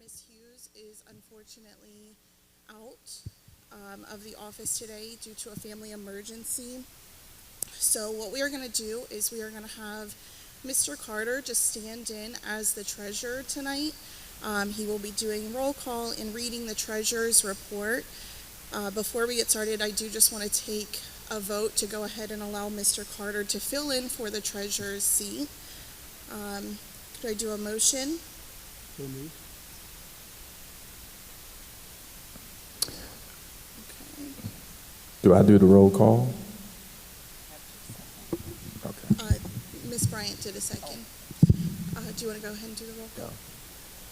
Ms. Hughes is unfortunately out of the office today due to a family emergency. So what we are going to do is we are going to have Mr. Carter just stand in as the treasurer tonight. He will be doing roll call and reading the treasurer's report. Before we get started, I do just want to take a vote to go ahead and allow Mr. Carter to fill in for the treasurer's seat. Could I do a motion? So moved. Okay. Do I do the roll call? Okay. Ms. Bryant did a second. Do you want to go ahead and do the roll call?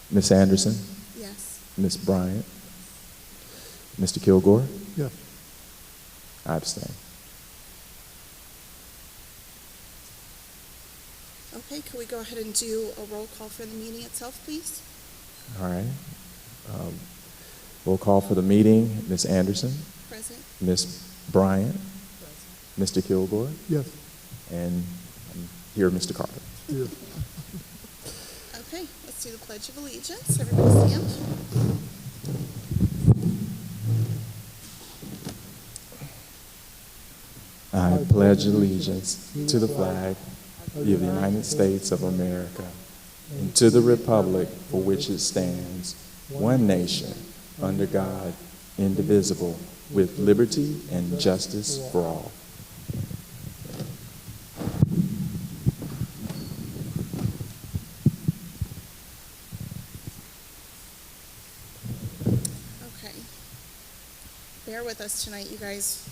Ms. Anderson, Yes. Ms. Bryant, Mr. Kilgore, Yes. I abstain. Okay, could we go ahead and do a roll call for the meeting itself, please? All right. Roll call for the meeting, Ms. Anderson, Present. Ms. Bryant, Mr. Kilgore, Yes. and here, Mr. Carter. Yes. Okay, let's do the Pledge of Allegiance. Everybody stand. I pledge allegiance to the flag of the United States of America and to the republic for which it stands, one nation, under God, indivisible, with liberty and justice for all. Okay. Bear with us tonight, you guys.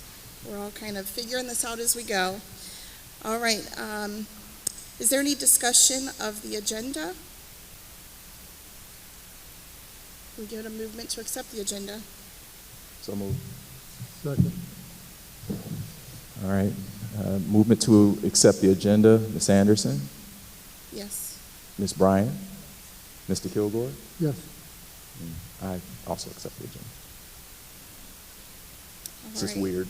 We're all kind of figuring this out as we go. All right. Is there any discussion of the agenda? Can we give it a movement to accept the agenda? So moved. Second. All right. Movement to accept the agenda, Ms. Anderson, Yes. Ms. Bryant, Mr. Kilgore. Yes. I also accept the agenda. All It's just right. weird.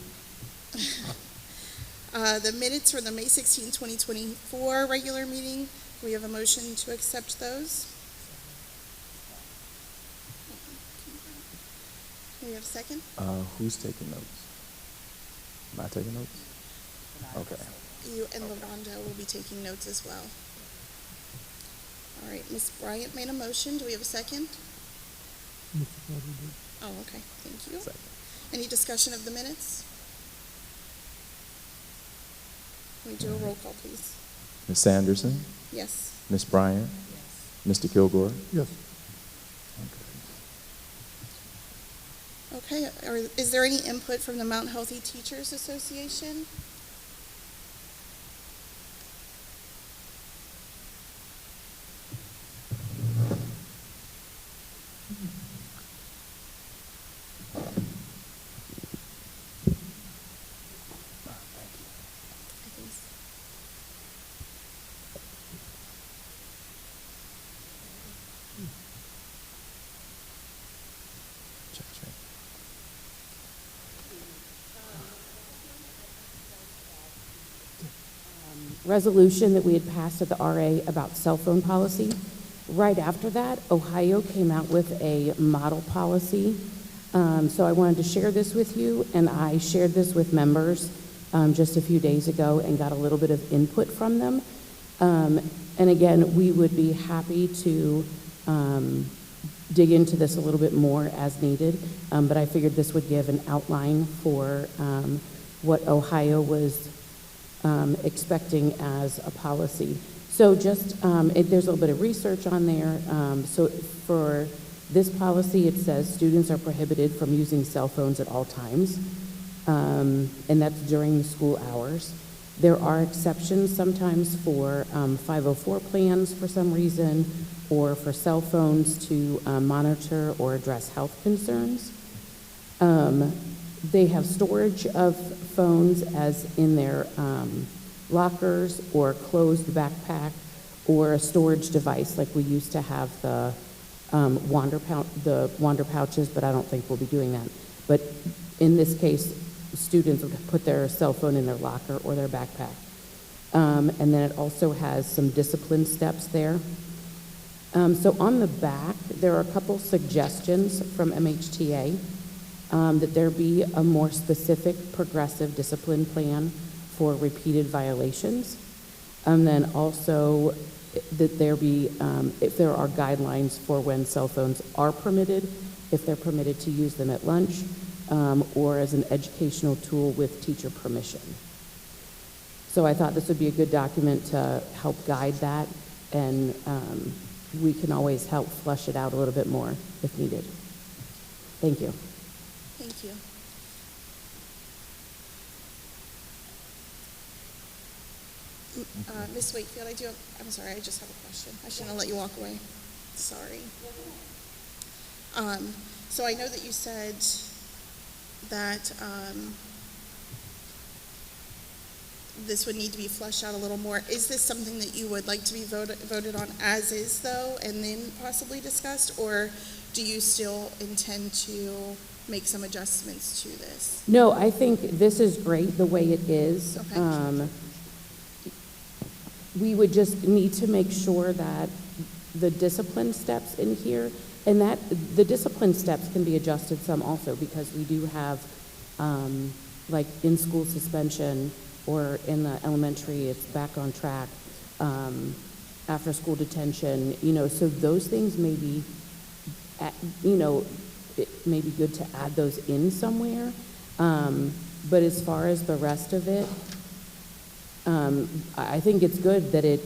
The minutes for the May 16, 2024 regular meeting, we have a motion to accept those. Can we have a second? Who's taking notes? Am I taking notes? Okay. You and LaRonda will be taking notes as well. All right, Ms. Bryant made a motion. Do we have a second? Mr. Carter did. Oh, okay, thank you. Second. Any discussion of the minutes? Can we do a roll call, please? Ms. Sanderson, Yes. Ms. Bryant, Mr. Kilgore. Yes. Okay, is there any input from the Mount Healthy Teachers Association? I think so. Check, check. Resolution that we had passed at the RA about cell phone policy. Right after that, Ohio came out with a model policy. So I wanted to share this with you, and I shared this with members just a few days ago and got a little bit of input from them. And again, we would be happy to dig into this a little bit more as needed, but I figured this would give an outline for what Ohio was expecting as a policy. So just, there's a little bit of research on there. So for this policy, it says students are prohibited from using cell phones at all times, and that's during the school hours. There are exceptions sometimes for 504 plans for some reason, or for cell phones to monitor or address health concerns. They have storage of phones as in their lockers or closed backpack or a storage device like we used to have the wander pouches, but I don't think we'll be doing that. But in this case, students would put their cell phone in their locker or their backpack. And then it also has some discipline steps there. So on the back, there are a couple suggestions from MHTA that there be a more specific progressive discipline plan for repeated violations. And then also that there be, if there are guidelines for when cell phones are permitted, if they're permitted to use them at lunch, or as an educational tool with teacher permission. So I thought this would be a good document to help guide that, and we can always help flesh it out a little bit more if needed. Thank you. Thank you. Ms. Wakefield, I'm sorry, I just have a question. I shouldn't have let you walk away. Sorry. So I know that you said that this would need to be fleshed out a little more. Is this something that you would like to be voted on as is, though, and then possibly discussed, or do you still intend to make some adjustments to this? No, I think this is great the way it is. Okay. We would just need to make sure that the discipline steps in here, and that the discipline steps can be adjusted some also, because we do have, like in-school suspension, or in the elementary, it's back on track, after-school detention, so those things may be, it may be good to add those in somewhere. But as far as the rest of it, I think it's good that it,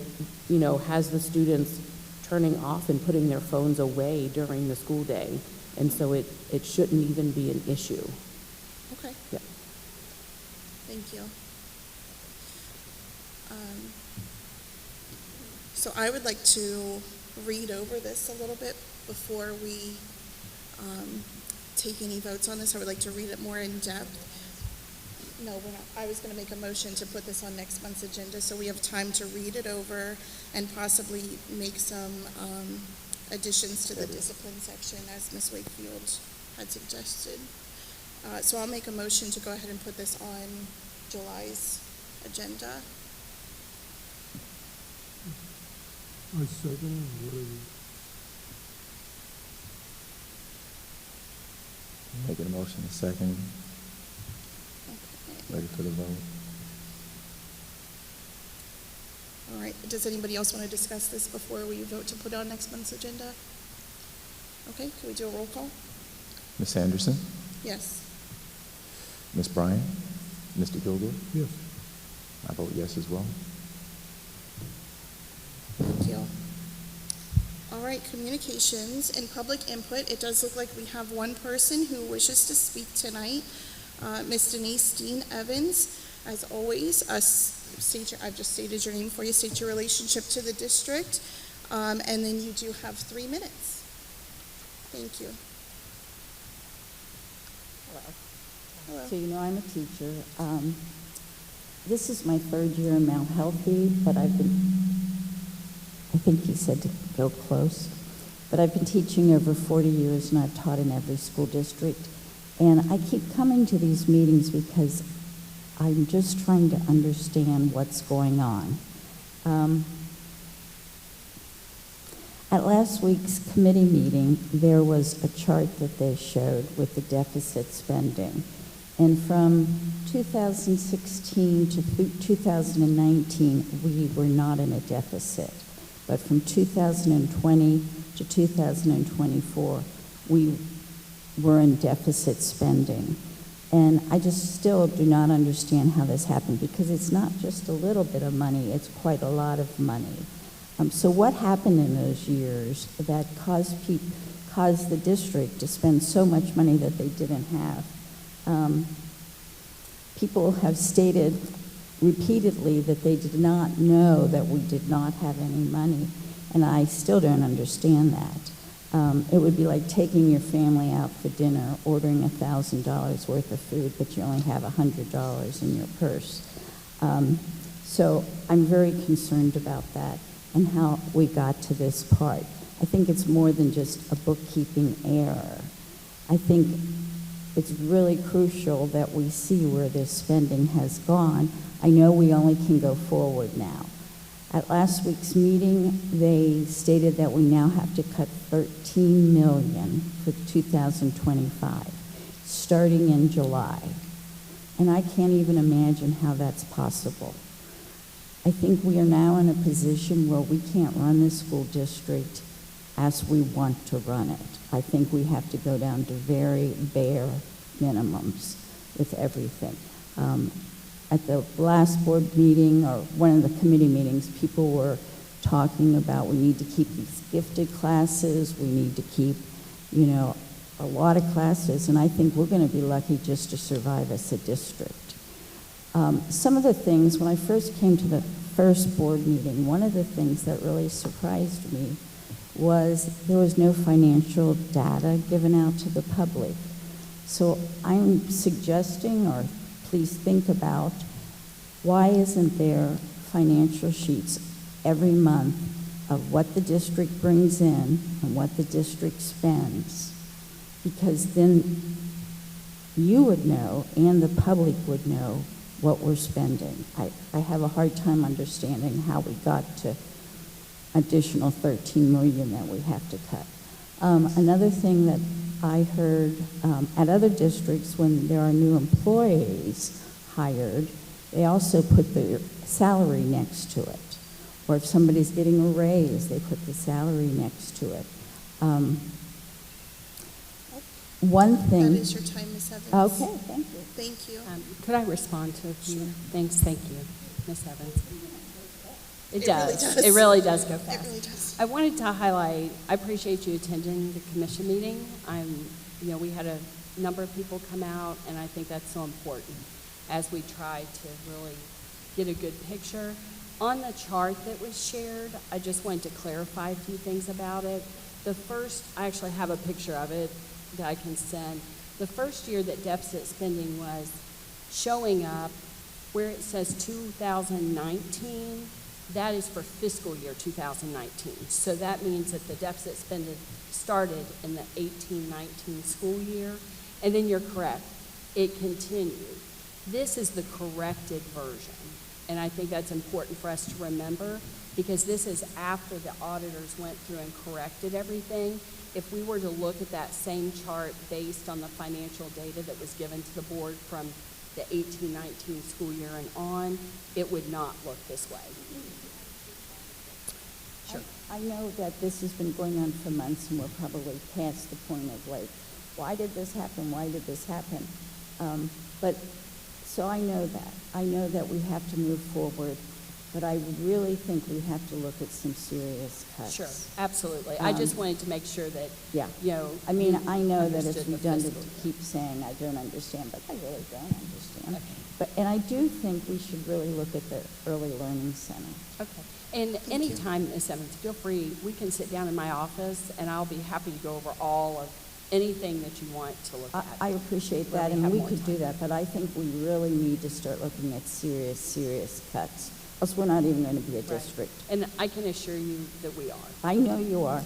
has the students turning off and putting their phones away during the school day. And so it shouldn't even be an issue. Okay. Yeah. Thank you. So I would like to read over this a little bit before we take any votes on this. I would like to read it more in depth. No, we're not. I was going to make a motion to put this on next month's agenda so we have time to read it over and possibly make some additions to the discipline section as Ms. Wakefield had suggested. So I'll make a motion to go ahead and put this on July's agenda. I second it. Making a motion, a second, Okay. ready for the vote. All right. Does anybody else want to discuss this before we vote to put on next month's agenda? Okay. Can we do a roll call? Ms. Anderson, Yes. Ms. Bryan, Mr. Gilbert, Yes. I vote yes as well. Thank you. All right, communications and public input. It does look like we have one person who wishes to speak tonight, Ms. Denise Dean Evans. As always, I've just stated your name for you, state your relationship to the district, and then you do have 3 minutes. Thank you. Hello. So I'm a teacher. This is my 3rd year in Mount Healthy, but I think he said to go close, but I've been teaching over 40 years and I've taught in every school district. And I keep coming to these meetings because I'm just trying to understand what's going on. At last week's committee meeting, there was a chart that they showed with the deficit spending. And from 2016 to 2019, we were not in a deficit. But from 2020 to 2024, we were in deficit spending. And I just still do not understand how this happened, because it's not just a little bit of money, it's quite a lot of money. So what happened in those years that caused the district to spend so much money that they didn't have? People have stated repeatedly that they did not know that we did not have any money, and I still don't understand that. It would be like taking your family out for dinner, ordering $1,000 worth of food, but you only have $100 in your purse. So I'm very concerned about that and how we got to this part. I think it's more than just a bookkeeping error. I think it's really crucial that we see where this spending has gone. I know we only can go forward now. At last week's meeting, they stated that we now have to cut $13 million for 2025, starting in July. And I can't even imagine how that's possible. I think we are now in a position where we can't run the school district as we want to run it. I think we have to go down to very bare minimums with everything. At the last board meeting, or one of the committee meetings, people were talking about we need to keep these gifted classes, we need to keep, a lot of classes, and I think we're going to be lucky just to survive as a district. Some of the things, when I first came to the first board meeting, one of the things that really surprised me was there was no financial data given out to the public. So I'm suggesting, or please think about, why isn't there financial sheets every month of what the district brings in and what the district spends? Because then you would know and the public would know what we're spending. I have a hard time understanding how we got to additional $13 million that we have to cut. Another thing that I heard at other districts, when there are new employees hired, they also put their salary next to it. Or if somebody's getting a raise, they put the salary next to it. One thing. That is your time, Ms. Evans. Okay, thank you. Thank you. Could I respond to a few things? Thank you, Ms. Evans. It It really does. does. It really does go It fast. really does. I wanted to highlight, I appreciate you attending the commission meeting. We had a number of people come out, and I think that's so important as we try to really get a good picture. On the chart that was shared, I just wanted to clarify a few things about it. I actually have a picture of it that I can send. The first year that deficit spending was showing up, where it says 2019, that is for fiscal year 2019. So that means that the deficit spending started in the 18-19 school year. And then you're correct, it continued. This is the corrected version. And I think that's important for us to remember, because this is after the auditors went through and corrected everything. If we were to look at that same chart based on the financial data that was given to the board from the 18-19 school year and on, it would not look this way. Sure. I know that this has been going on for months, and we're probably past the point of why did this happen? Why did this happen? So I know that. I know that we have to move forward, but I really think we have to look at some serious cuts. Sure, absolutely. I just wanted to make sure that, Yeah. I mean, I know that it's redundant to keep saying I don't understand, but I really don't understand. Okay. And I do think we should really look at the Early Learning Center. Okay. And anytime, Ms. Evans, feel free, we can sit down in my office, and I'll be happy to go over all of anything that you want to look at. I appreciate Where that, we and have we more could do time. that, but I think we really need to start looking at serious cuts, else we're not even going to be a Right. district. And I can assure you that we are. I know you are.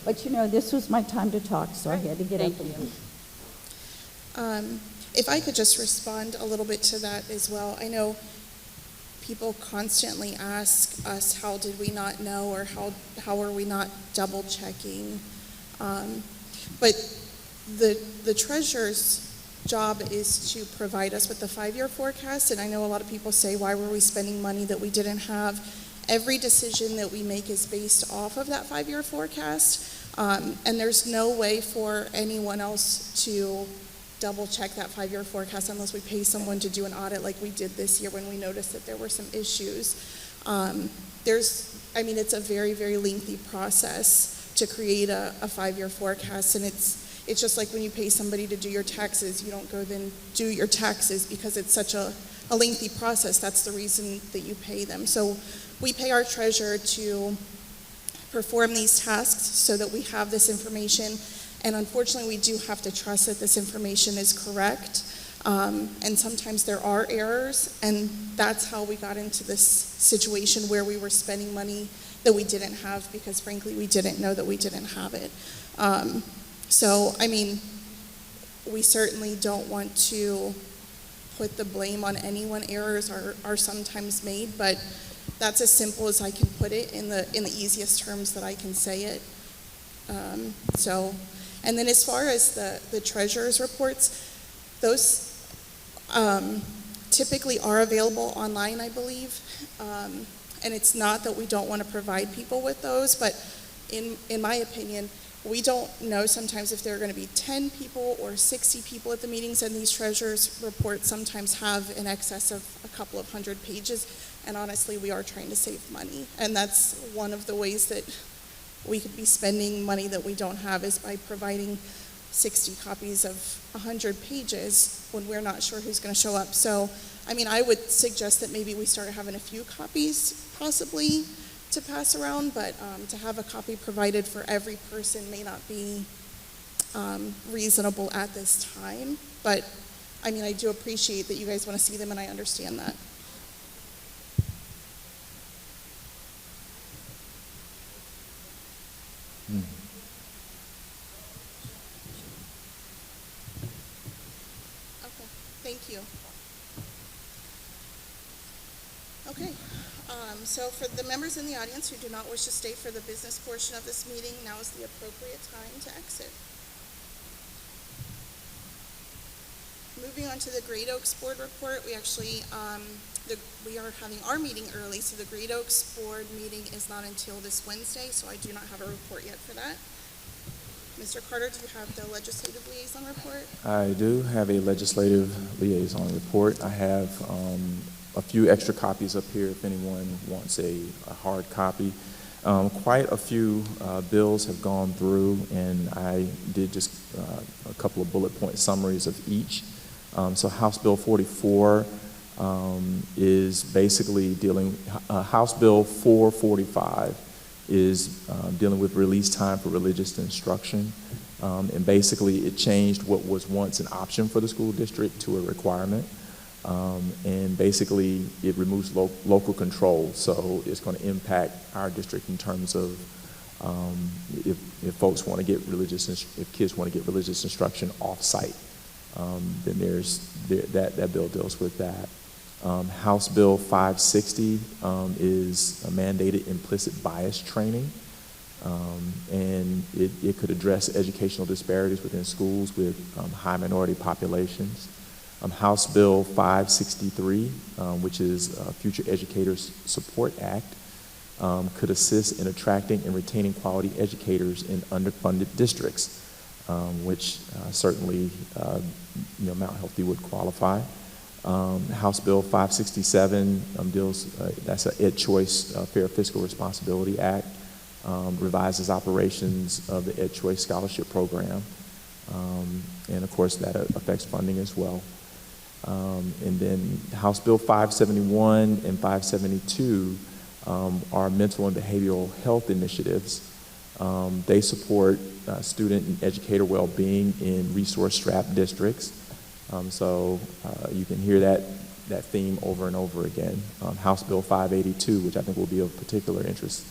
Thank you. But this was my time to talk, so I had to get up Thank and you. If I could just respond a little bit to that as well. I know people constantly ask us, how did we not know, or how are we not double checking? But the treasurer's job is to provide us with the 5-year forecast, and I know a lot of people say, why were we spending money that we didn't have? Every decision that we make is based off of that 5-year forecast, and there's no way for anyone else to double check that 5-year forecast unless we pay someone to do an audit like we did this year when we noticed that there were some issues. It's a very, very lengthy process to create a 5-year forecast, and it's just like when you pay somebody to do your taxes. You don't go then do your taxes because it's such a lengthy process. That's the reason that you pay them. So we pay our treasurer to perform these tasks so that we have this information, and unfortunately we do have to trust that this information is correct, and sometimes there are errors, and that's how we got into this situation where we were spending money that we didn't have because frankly we didn't know that we didn't have it. We certainly don't want to put the blame on anyone. Errors are sometimes made, but That's as simple as I can put it in the easiest terms that I can say it. So, and then as far as the treasurer's reports, those typically are available online, I believe. And it's not that we don't want to provide people with those, but in my opinion, we don't know sometimes if there are going to be 10 people or 60 people at the meetings, and these treasurer's reports sometimes have in excess of a couple of hundred pages, and honestly, we are trying to save money, and that's one of the ways that we could be spending money that we don't have is by providing 60 copies of 100 pages when we're not sure who's going to show up. So, I mean, I would suggest that maybe we start having a few copies possibly to pass around, but to have a copy provided for every person may not be reasonable at this time. But, I mean, I do appreciate that you guys want to see them, and I understand that. Okay, thank you. Okay, so for the members in the audience who do not wish to stay for the business portion of this meeting, now is the appropriate time to exit. Moving on to the Great Oaks Board report, we actually, we are having our meeting early, so the Great Oaks Board meeting is not until this Wednesday, so I do not have a report yet for that. Mr. Carter, do you have the legislative liaison report? I do have a legislative liaison report. I have a few extra copies up here if anyone wants a hard copy. Quite a few bills have gone through, and I did just a couple of bullet point summaries of each. So House Bill 44 is basically dealing, House Bill 445 is dealing with release time for religious instruction. And basically it changed what was once an option for the school district to a requirement. And basically it removes local control. So it's going to impact our district in terms of if folks want to get if kids want to get religious instruction off-site, then that bill deals with that. House Bill 560 is a mandated implicit bias training, and it could address educational disparities within schools with high minority populations. House Bill 563, which is Future Educators Support Act, could assist in attracting and retaining quality educators in underfunded districts, which certainly Mount Healthy would qualify. House Bill 567 that's an Ed Choice Fair Fiscal Responsibility Act, revises operations of the Ed Choice Scholarship Program, and of course that affects funding as well. And then House Bill 571 and 572 are mental and behavioral health initiatives. They support student and educator well-being in resource-strapped districts. So you can hear that theme over and over again. House Bill 582, which I think will be of particular interest,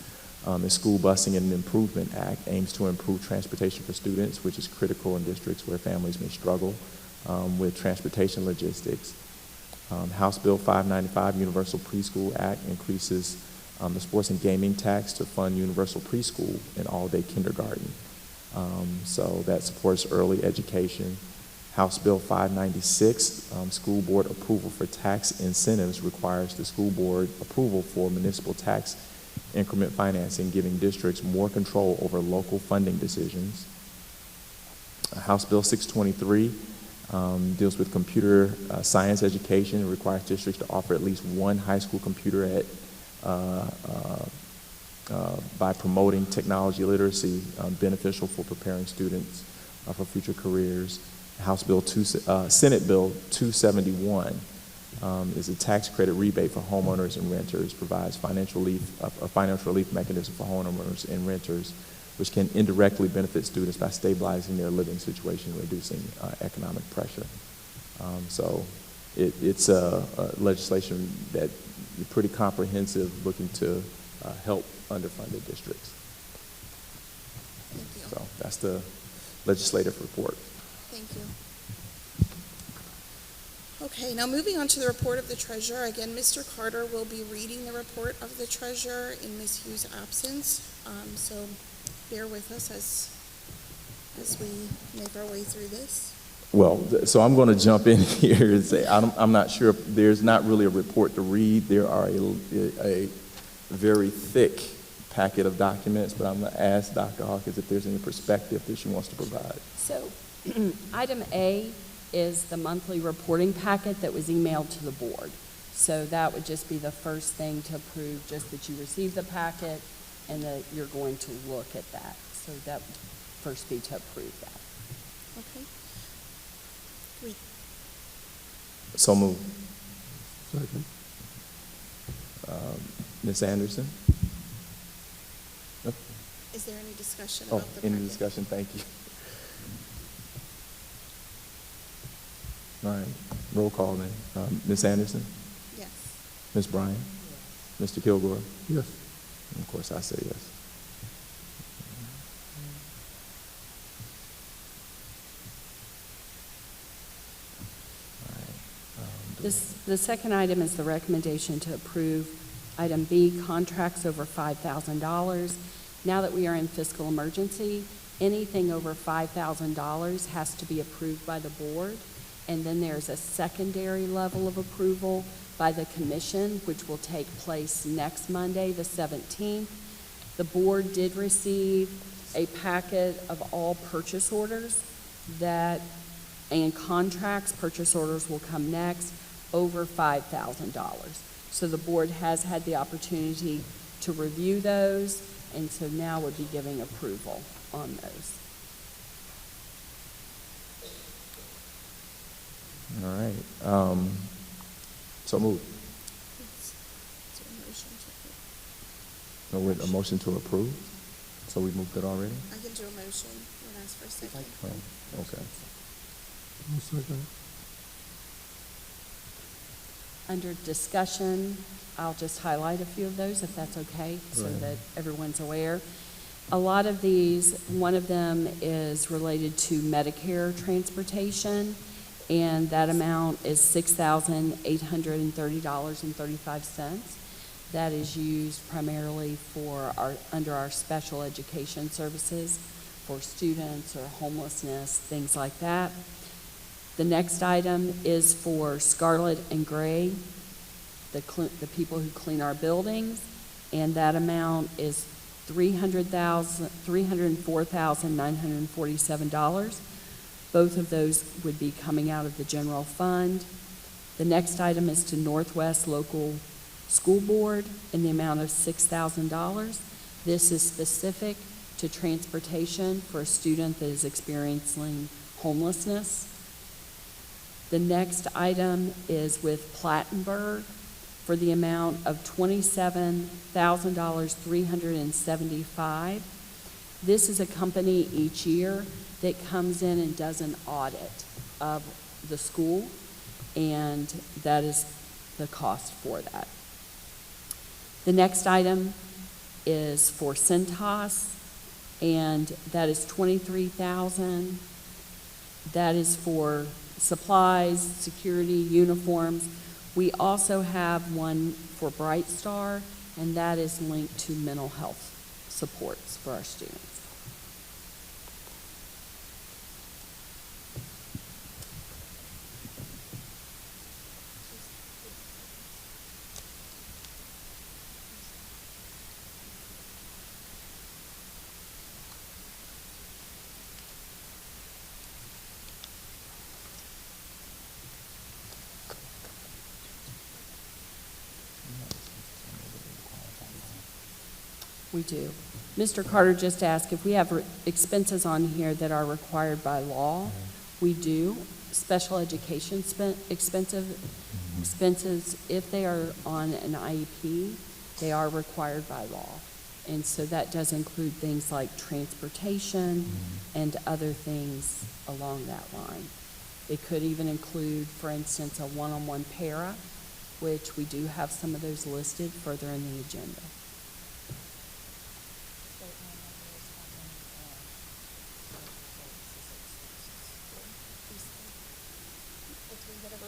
the School Busing and Improvement Act aims to improve transportation for students, which is critical in districts where families may struggle with transportation logistics. House Bill 595, Universal Preschool Act, increases the sports and gaming tax to fund universal preschool and all-day kindergarten. So that supports early education. House Bill 596, school board approval for tax incentives, requires the school board approval for municipal tax increment financing, giving districts more control over local funding decisions. House Bill 623 deals with computer science education. It requires districts to offer at least one high school computer by promoting technology literacy, beneficial for preparing students for future careers. Senate Bill 271 is a tax credit rebate for homeowners and renters, provides financial relief mechanism for homeowners and renters, which can indirectly benefit students by stabilizing their living situation and reducing economic pressure. So it's a legislation that is pretty comprehensive, looking to help underfunded districts. Thank you. So that's the legislative report. Thank you. Okay, now moving on to the report of the treasurer. Again, Mr. Carter will be reading the report of the treasurer in Ms. Hughes' absence. So bear with us as we make our way through this. Well, so I'm going to jump in here and say I'm not sure if there's not really a report to read. There are a very thick packet of documents, but I'm going to ask Dr. Hawkins if there's any perspective that she wants to provide. So, item A is the monthly reporting packet that was emailed to the board. So that would just be the first thing to approve, just that you received the packet and that you're going to look at that. So that would first be to approve that. Okay. So moved. Second. Ms. Anderson? Is there any discussion Oh, about the any packet? discussion? Thank you. All right, roll call then. Ms. Anderson? Yes. Ms. Bryan? Mr. Kilgore? Yes. And of course, I say yes. All right, The second item is the recommendation to approve item B, contracts over $5,000. Now that we are in fiscal emergency, anything over $5,000 has to be approved by the board. And then there's a secondary level of approval by the commission, which will take place next Monday, the 17th. The board did receive a packet of all purchase orders and contracts. Purchase orders will come next, over $5,000. So the board has had the opportunity to review those, and so now would be giving approval on those. All right. So moved. Is there a motion to approve? No, wait, a motion to approve? So we moved it already? I can do a motion and ask for a second. Oh, okay. I'll second. Under discussion, I'll just highlight a few of those, if that's okay, so Right. that everyone's aware. A lot of these, one of them is related to Medicare transportation, and that amount is $6,830.35. That is used primarily under our special education services for students or homelessness, things like that. The next item is for Scarlet and Gray, the people who clean our buildings, and that amount is $304,947. Both of those would be coming out of the general fund. The next item is to Northwest Local School Board in the amount of $6,000. This is specific to transportation for a student that is experiencing homelessness. The next item is with Plattenberg for the amount of $27,375. This is a company each year that comes in and does an audit of the school, and that is the cost for that. The next item is for Centos, and that is $23,000. That is for supplies, security, uniforms. We also have one for Bright Star, and that is linked to mental health supports for our students. We do. Mr. Carter just asked if we have expenses on here that are required by law. We do. Special education expenses, if they are on an IEP, they are required by law. And so that does include things like transportation and other things along that line. It could even include, for instance, a one-on-one para, which we do have some of those listed further in the agenda.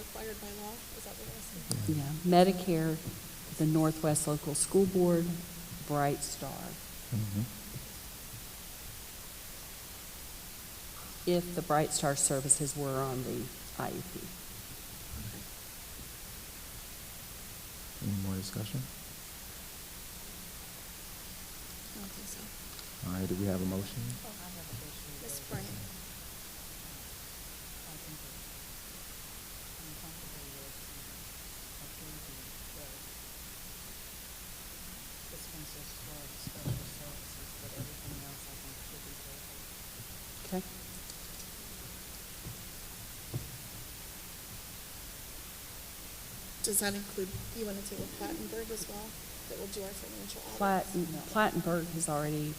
required by law? Is that what you're asking? Yeah, Medicare, the Northwest Local School Board, Bright Star. Mhm. If the Bright Star services were on the IEP. Any more discussion? I don't think so. All right, do we have a motion? Ms. Bryant? Okay. Does that include, you want to table Plattenberg as well, that will do our financial audit? Plattenberg has already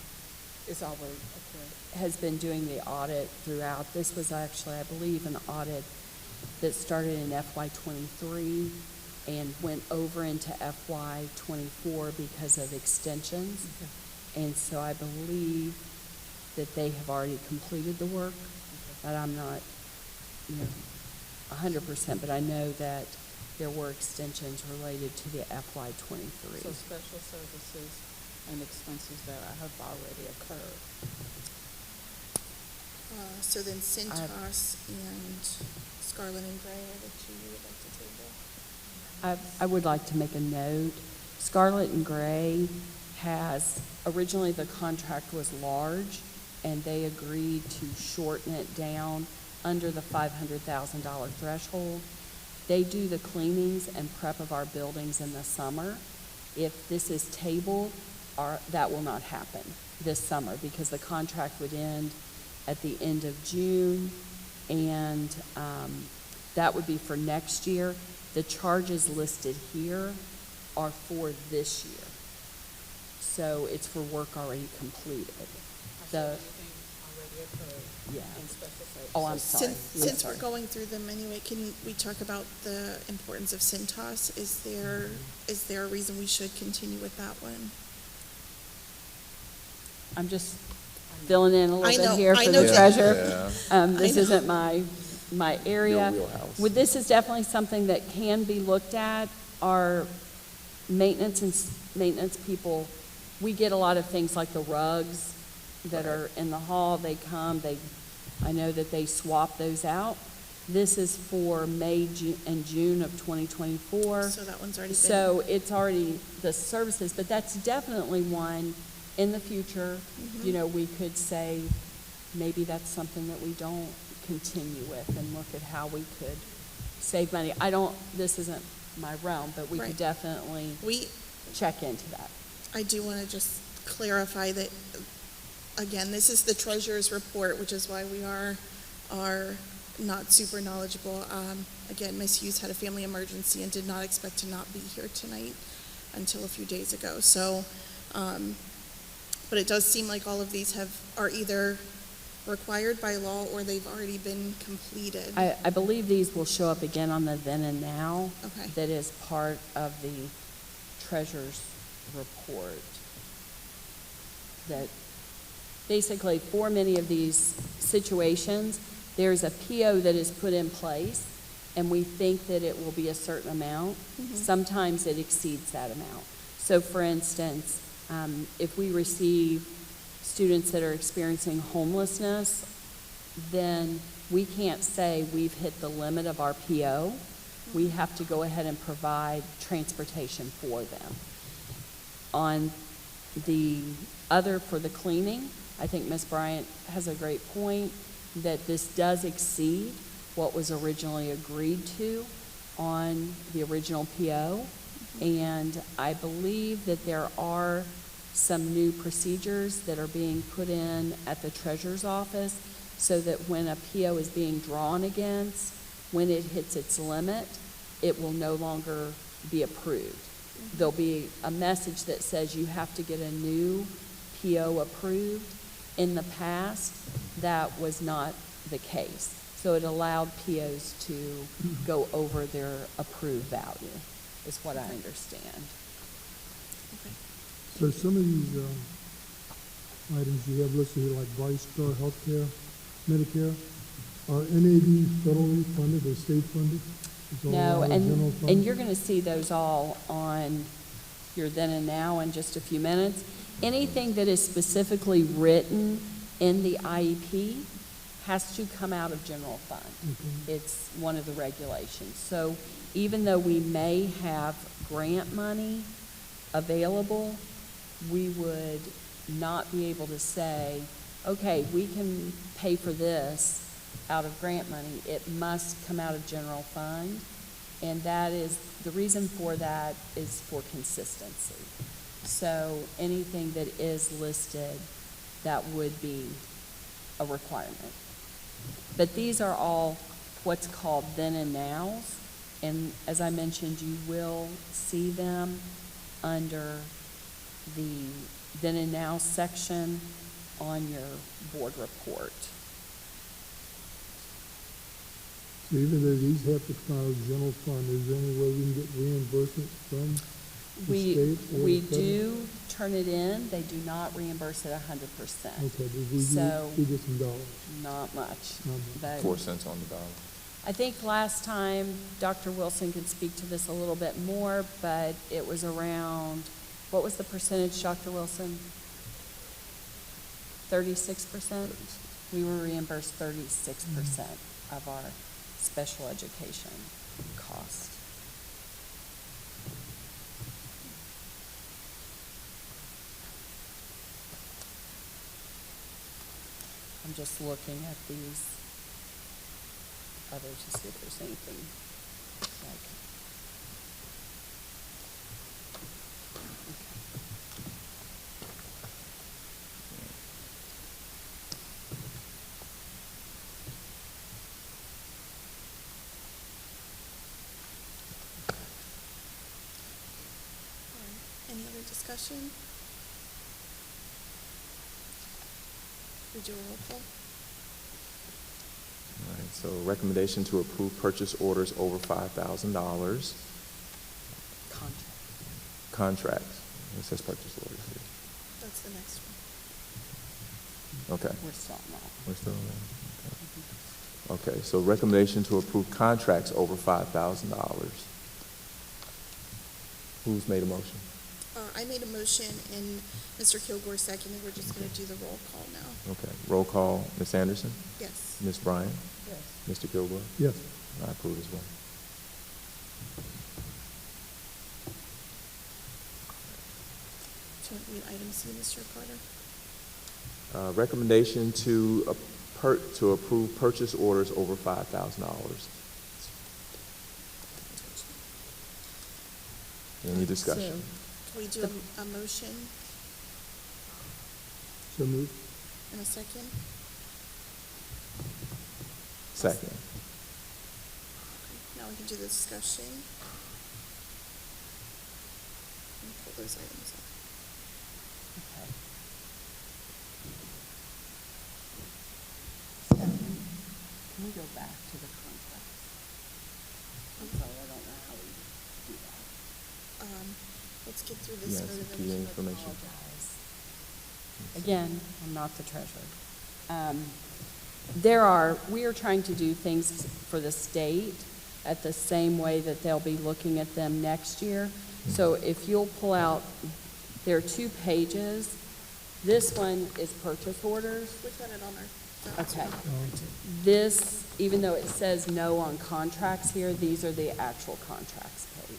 has been doing the audit throughout. This was actually, I believe, an audit that started in FY '23 and went over into FY '24 because of extensions. And so I believe that they have already completed the work, but I'm not, 100%, but I know that there were extensions related to the FY '23. So special services and expenses that have already occurred. So then Cintas and Scarlet and Gray are the two you would like to table? I would like to make a note. Scarlet and Gray has, originally the contract was large, and they agreed to shorten it down under the $500,000 threshold. They do the cleanings and prep of our buildings in the summer. If this is tabled, that will not happen this summer because the contract would end at the end of June, and that would be for next year. The charges listed here are for this year. So it's for work already completed. Already occurred Yeah. in special services. Oh, I'm sorry. Yes, Since sorry. we're going through them anyway, can we talk about the importance of Cintas? Is there a reason we should continue with that one? I'm just filling in a I little know- bit here I for know the that- treasurer. This I know. isn't my area. Your wheelhouse. This is definitely something that can be looked at. Our maintenance people, we get a lot of things like the rugs that are in the hall. They come, I know that they swap those out. This is for May and June of 2024. So that one's already been. So it's already the services, but that's definitely one in the future, we could say, maybe that's something that we don't continue with and look at how we could save money. This isn't my realm, but we could Right. definitely check into that. I do want to just clarify that, again, this is the treasurer's report, which is why we are not super knowledgeable. Again, Ms. Hughes had a family emergency and did not expect to not be here tonight until a few days ago. So, but it does seem like all of these are either required by law or they've already been completed. I believe these will show up again on the then and now. Okay. That is part of the treasurer's report. That basically for many of these situations, there's a PO that is put in place and we think that it will be a certain amount. Sometimes it exceeds that amount. So for instance, if we receive students that are experiencing homelessness, then we can't say we've hit the limit of our PO. We have to go ahead and provide transportation for them. On the other, for the cleaning, I think Ms. Bryant has a great point that this does exceed what was originally agreed to on the original PO. And I believe that there are some new procedures that are being put in at the treasurer's office so that when a PO is being drawn against, when it hits its limit, it will no longer be approved. There'll be a message that says you have to get a new PO approved. In the past, that was not the case. So it allowed POs to go over their approved value, is what I understand. So some of these items you have listed here, like Bright Star Healthcare, Medicare, are any of these federally funded or state funded? It's all No, out of general fund? and you're gonna see those all on your then and now in just a few minutes. Anything that is specifically written in the IEP has to come out of general fund. Okay. It's one of the regulations. So even though we may have grant money available, we would not be able to say, okay, we can pay for this out of grant money. It must come out of general fund. And that is, the reason for that is for consistency. So anything that is listed, that would be a requirement. But these are all what's called then and nows. And as I mentioned, you will see them under the then and now section on your board report. So even though these have to come out of general fund, is there any way we can get reimbursement from the We state or we the federal? do turn it in. They do not reimburse it 100%. Okay, but So- we get some dollars. Not much. Not much. But 4 cents on the dollar. I think last time, Dr. Wilson could speak to this a little bit more, but it was around, what was the percentage, Dr. Wilson? 36%? We were reimbursed 36% of our special education cost. I'm just looking at these others to see if there's anything like. Any other discussion? We do a roll call? All right, so recommendation to approve purchase orders over $5,000. Contract. Contracts. It says purchase orders here. That's the next one. Okay. We're still on that. We're still on that? Okay. Okay, so recommendation to approve contracts over $5,000. Who's made a motion? I made a motion and Mr. Kilgore seconded. We're just gonna do the roll call now. Okay, roll call, Ms. Anderson, Yes. Ms. Bryan, Yes. Mr. Kilgore. Yes. I approve as well. Do you want to read item C, Mr. Carter? Recommendation to approve purchase orders over $5,000. Any discussion? Can we do a motion So moved. in a second? Second. Now we can do the discussion. And pull those items up. Okay. So, can we go back to the contract? I'm sorry, I don't know how we do that. Let's get through this. Yes, so that key we can- information. Apologize. Again, I'm not the treasurer. We are trying to do things for the state at the same way that they'll be looking at them next year. So if you'll pull out, there are 2 pages. This one is purchase orders. We've got it on our. Okay. This, even though it says no on contracts here, these are the actual contracts page.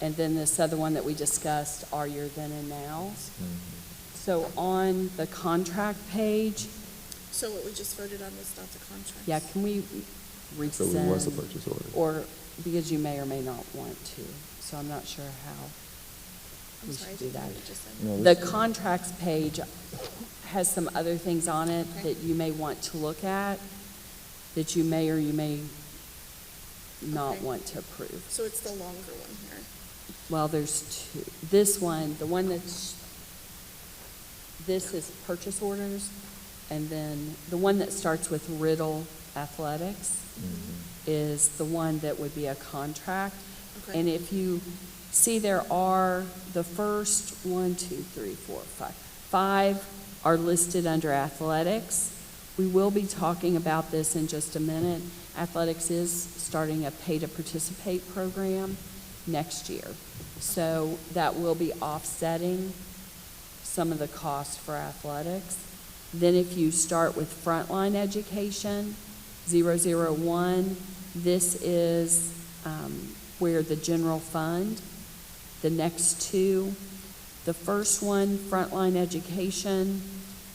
And then this other one that we discussed are your then and nows. So on the contract page, So what we just voted on was not the contract? yeah, can we rescind? So it was a purchase order. Or, because you may or may not want to, so I'm not sure how I'm we sorry, should do that. what you just said. No, The this- contracts page has some other things on it Okay. that you may want to look at, that you may or you may not Okay. want to approve. So it's the longer one here. Well, there's 2. This one, the one this is purchase orders, and then the one that starts with Riddle Athletics is the one that would be a contract. Okay. And if you see, there are the first 1, 2, 3, 4, 5. 5 are listed under athletics. We will be talking about this in just a minute. Athletics is starting a pay-to-participate program next year. So that will be offsetting some of the costs for athletics. Then if you start with frontline education, 001, this is where the general fund, the next two, the first one, frontline education,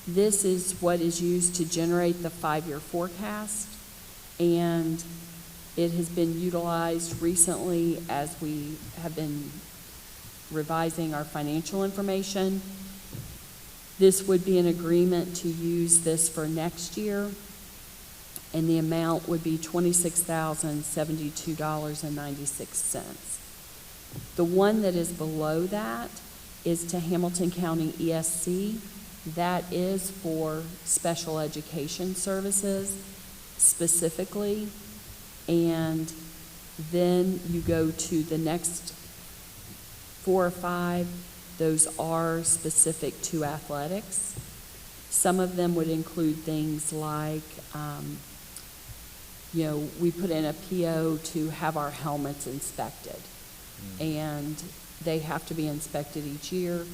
this is what is used to generate the 5-year forecast, and it has been utilized recently as we have been revising our financial information. This would be an agreement to use this for next year, and the amount would be $26,072.96. The one that is below that is to Hamilton County ESC. That is for special education services specifically. And then you go to the next 4 or 5. Those are specific to athletics. Some of them would include things like, we put in a PO to have our helmets inspected. And they have to be inspected each year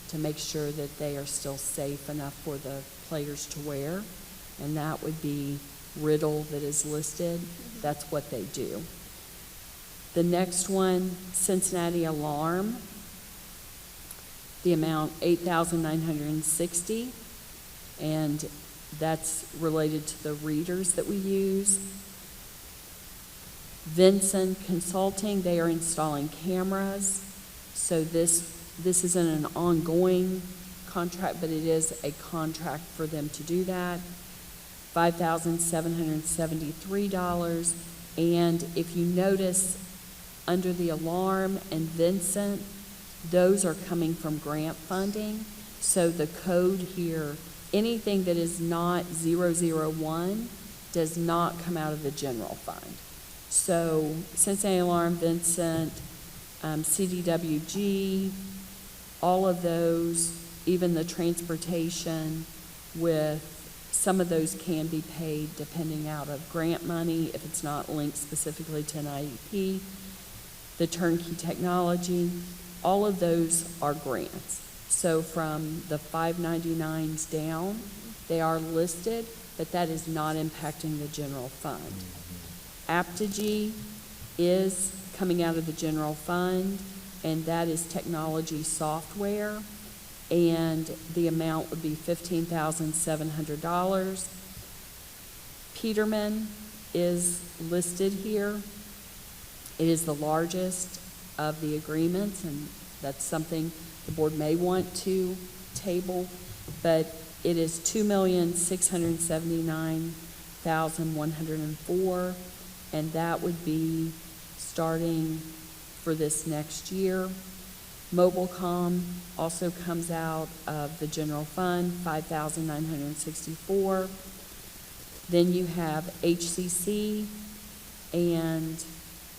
to make sure that they are still safe enough for the players to wear. And that would be Riddle that is listed. That's what they do. The next one, Cincinnati Alarm, the amount $8,960, and that's related to the readers that we use. Vinson Consulting, they are installing cameras. So this isn't an ongoing contract, but it is a contract for them to do that. $5,773. And if you notice, under the Alarm and Vincent, those are coming from grant funding. So the code here, anything that is not 001 does not come out of the general fund. So Cincinnati Alarm, Vincent, CDWG, all of those, even the transportation, with some of those can be paid depending out of grant money if it's not linked specifically to an IEP. The turnkey technology, all of those are grants. So from the 599s down, they are listed, but that is not impacting the general fund. Apogee is coming out of the general fund, and that is technology software, and the amount would be $15,700. Peterman is listed here. It is the largest of the agreements, and that's something the board may want to table, but it is $2,679,104, and that would be starting for this next year. Mobilecom also comes out of the general fund, $5,964. Then you have HCC, and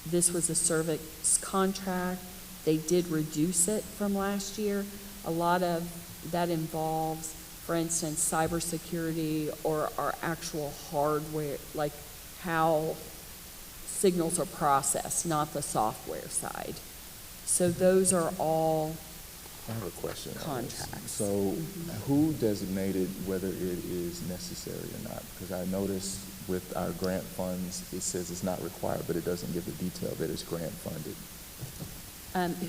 this was a service contract. They did reduce it from last year. A lot of that involves, for instance, cybersecurity or our actual hardware, like how signals are processed, not the software side. So those are all I have a question. contracts. So who designated whether it is necessary or not? Because I noticed with our grant funds, it says it's not required, but it doesn't give the detail that it's grant funded.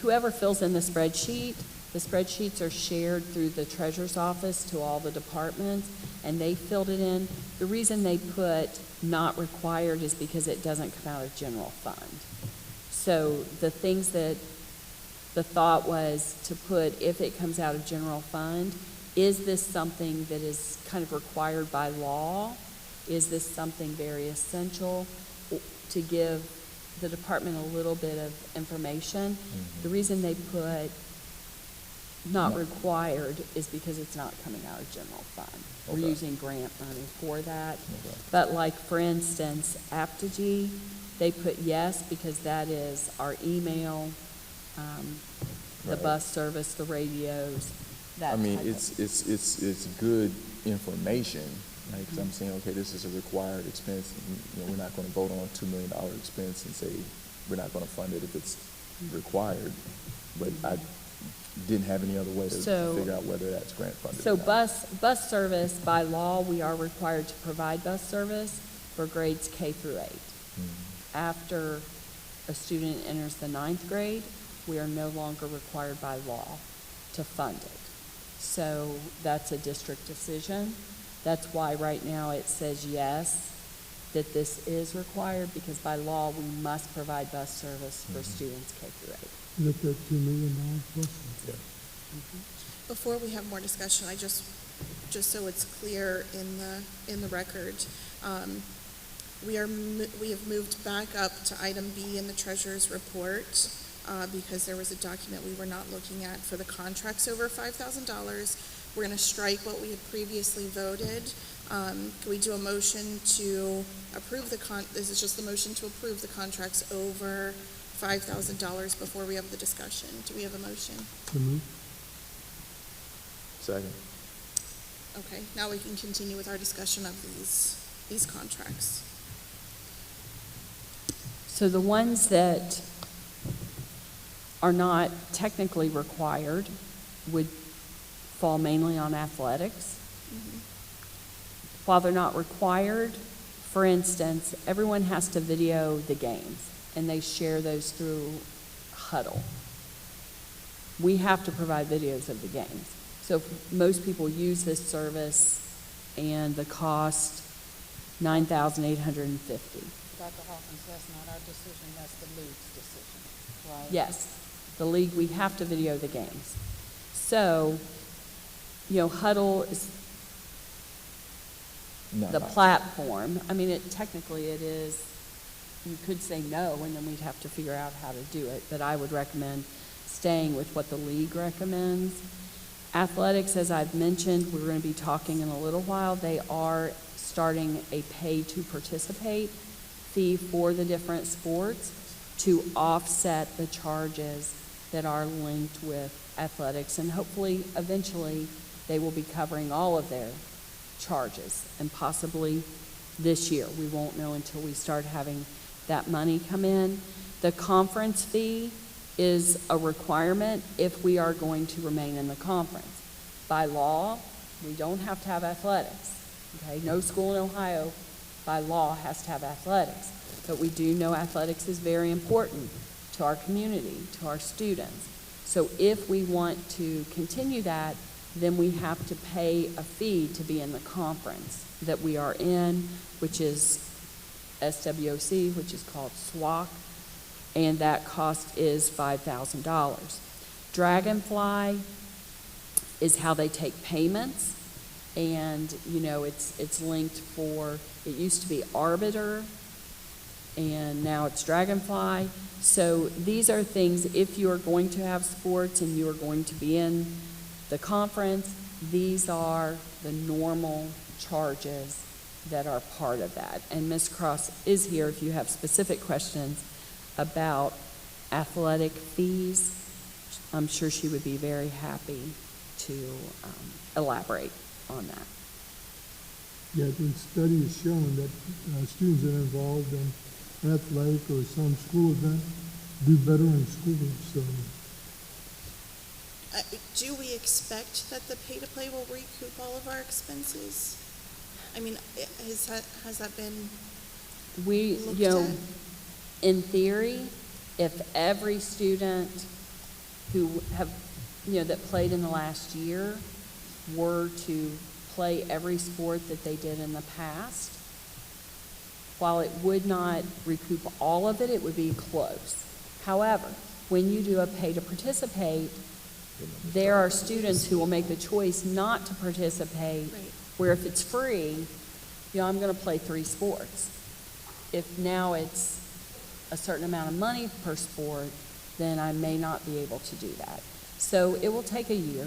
Whoever fills in the spreadsheets are shared through the treasurer's office to all the departments, and they filled it in. The reason they put not required is because it doesn't come out of general fund. So the things that the thought was to put, if it comes out of general fund, is this something that is kind of required by law? Is this something very essential to give the department a little bit of information? The reason they put not required is because it's not coming out of general fund. We're Okay. using grant money for that. Okay. But like, for instance, Apogee, they put yes because that is our email, the Right. bus service, the radios, that I mean, type of- it's good information, Right, because I'm saying, okay, this is a required expense, and, you know, we're not gonna vote on a $2 million expense and say, we're not gonna fund it if it's required, but I didn't have any other way to So- figure out whether that's grant funded So or not. bus service, by law, we are required to provide bus service for grades K through 8. After a student enters the 9th grade, we are no longer required by law to fund it. So that's a district decision. That's why right now it says yes, that this is required, because by law, we must provide bus service for students K through 8. Is that $2 million plus? Yeah. Before we have more discussion, I just so it's clear in the record, we have moved back up to item B in the treasurer's report, because there was a document we were not looking at for the contracts over $5,000. We're gonna strike what we had previously voted. Can we do a motion to approve this is just the motion to approve the contracts over $5,000 before we have the discussion. Do we have a motion? So moved. Second. Okay, now we can continue with our discussion of these contracts. So the ones that are not technically required would fall mainly on athletics. While they're not required, for instance, everyone has to video the games, and they share those through Huddle. We have to provide videos of the games. So if most people use this service, and the cost $9,850. Dr. Hawkins, that's not our decision, that's the league's decision, right? Yes, the league, we have to video the games. So, you know, Huddle is Not the optional. platform. I mean, technically it is, you could say no, and then we'd have to figure out how to do it, but I would recommend staying with what the league recommends. Athletics, as I've mentioned, we're going to be talking in a little while, they are starting a pay-to-participate fee for the different sports to offset the charges that are linked with athletics, and hopefully, eventually, they will be covering all of their charges, and possibly this year. We won't know until we start having that money come in. The conference fee is a requirement if we are going to remain in the conference. By law, we don't have to have athletics. Okay, no school in Ohio by law has to have athletics, but we do know athletics is very important to our community, to our students. So if we want to continue that, then we have to pay a fee to be in the conference that we are in, which is SWOC, which is called SWOC, and that cost is $5,000. Dragonfly is how they take payments, and, you know, it's linked for, it used to be Arbiter, and now it's Dragonfly. So these are things, if you are going to have sports and you are going to be in the conference, these are the normal charges that are part of that. And Ms. Cross is here if you have specific questions about athletic fees. I'm sure she would be very happy to elaborate on that. Yeah, the study has shown that students that are involved in athletic or some school event do better in school, so. Do we expect that the pay-to-play will recoup all of our expenses? I mean, has that been We, looked you know, at? in theory, if every student who have, you know, that played in the last year were to play every sport that they did in the past, while it would not recoup all of it, it would be close. However, when you do a pay to participate, there are students who will make the choice not to participate, Right. where if it's free, you know, I'm going to play 3 sports. If now it's a certain amount of money per sport, then I may not be able to do that. So it will take a year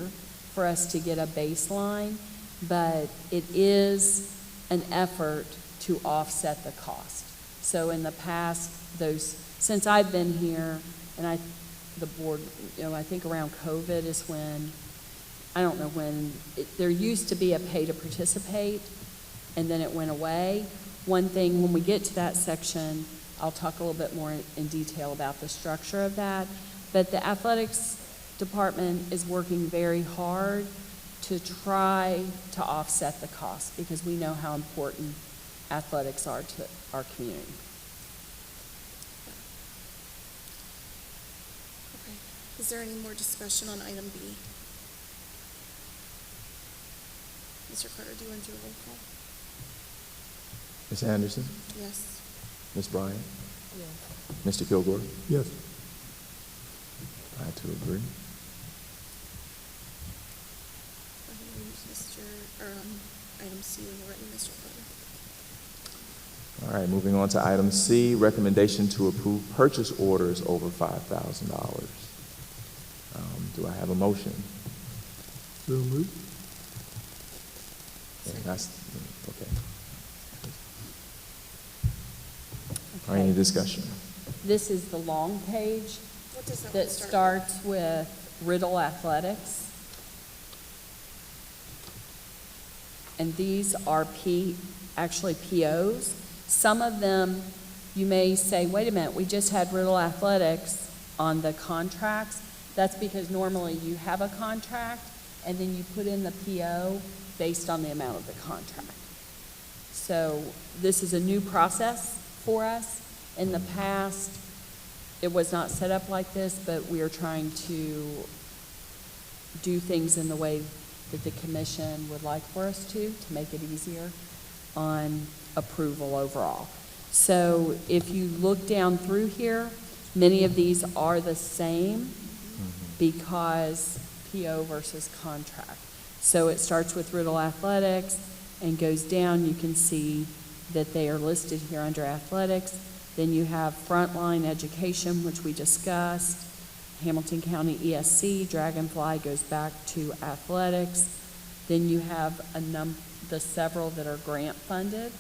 for us to get a baseline, but it is an effort to offset the cost. So in the past, since I've been here, and the board, you know, I think around COVID is when, I don't know when, there used to be a pay to participate, and then it went away. One thing, when we get to that section, I'll talk a little bit more in detail about the structure of that. But the athletics department is working very hard to try to offset the cost, because we know how important athletics are to our community. Okay. Is there any more discussion on item B? Mr. Carter, do you want to do a roll call? Ms. Anderson? Yes. Ms. Bryant? Yes. Mr. Kilgore? Yes. I too agree. Go ahead and use item C when you're ready, Mr. Carter. All right, moving on to item C, recommendation to approve purchase orders over $5,000. Do I have a motion? So moved. Okay. All right, any discussion? This is the long page What does that that one start starts with Riddle Athletics. And these are actually POs. Some of them, you may say, wait a minute, we just had Riddle Athletics on the contracts. That's because normally you have a contract and then you put in the PO based on the amount of the contract. So this is a new process for us. In the past, it was not set up like this, but we are trying to do things in the way that the commission would like for us to make it easier on approval overall. So if you look down through here, many of these are the same because PO versus contract. So it starts with Riddle Athletics and goes down. You can see that they are listed here under athletics. Then you have Frontline Education, which we discussed. Hamilton County ESC, Dragonfly goes back to athletics. Then you have the several that are grant funded.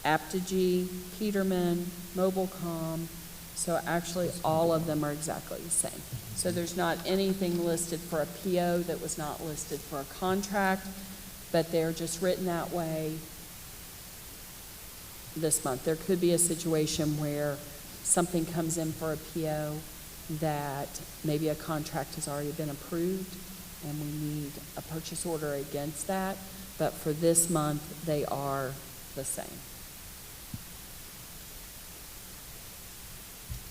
Apogee, Peterman, Mobilecom. So actually all of them are exactly the same. So there's not anything listed for a PO that was not listed for a contract, but they're just written that way this month. There could be a situation where something comes in for a PO that maybe a contract has already been approved and we need a purchase order against that, but for this month, they are the same.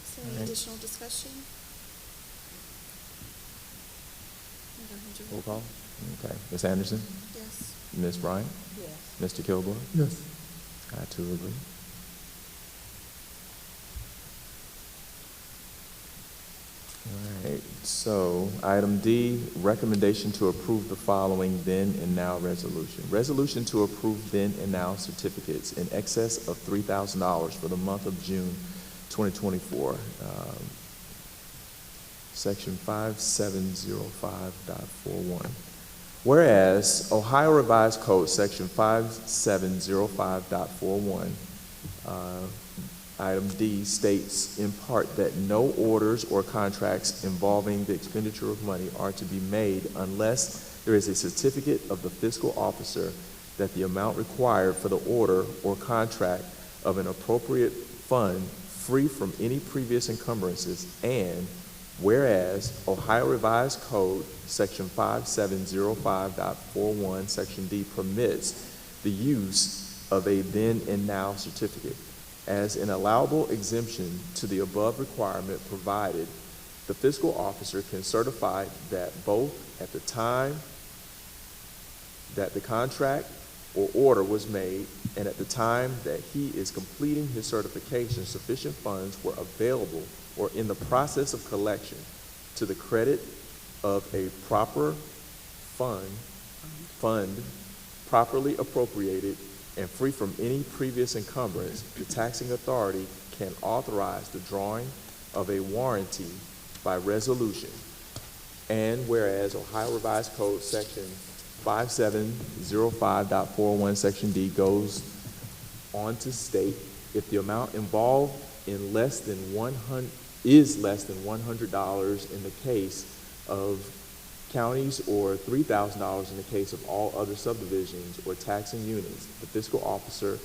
Is there any additional discussion? Go ahead and do a Roll roll. call? Okay. Ms. Anderson? Yes. Ms. Bryant? Yes. Mr. Kilgore? Yes. I too agree. All right, so item D, recommendation to approve the following then and now resolution. Resolution to approve then and now certificates in excess of $3,000 for the month of June 2024. Section 5705.41. Whereas Ohio Revised Code, Section 5705.41, item D states in part that no orders or contracts involving the expenditure of money are to be made unless there is a certificate of the fiscal officer that the amount required for the order or contract of an appropriate fund free from any previous encumbrances, and whereas Ohio Revised Code, Section 5705.41, Section D permits the use of a then and now certificate as an allowable exemption to the above requirement, provided the fiscal officer can certify that both at the time that the contract or order was made and at the time that he is completing his certification, sufficient funds were available or in the process of collection to the credit of a proper fund properly appropriated and free from any previous encumbrance. The taxing authority can authorize the drawing of a warranty by resolution. And whereas Ohio Revised Code Section 5705.41, Section D goes on to state, if the amount involved in is less than $100 in the case of counties, or $3,000 in the case of all other subdivisions or taxing units, the fiscal officer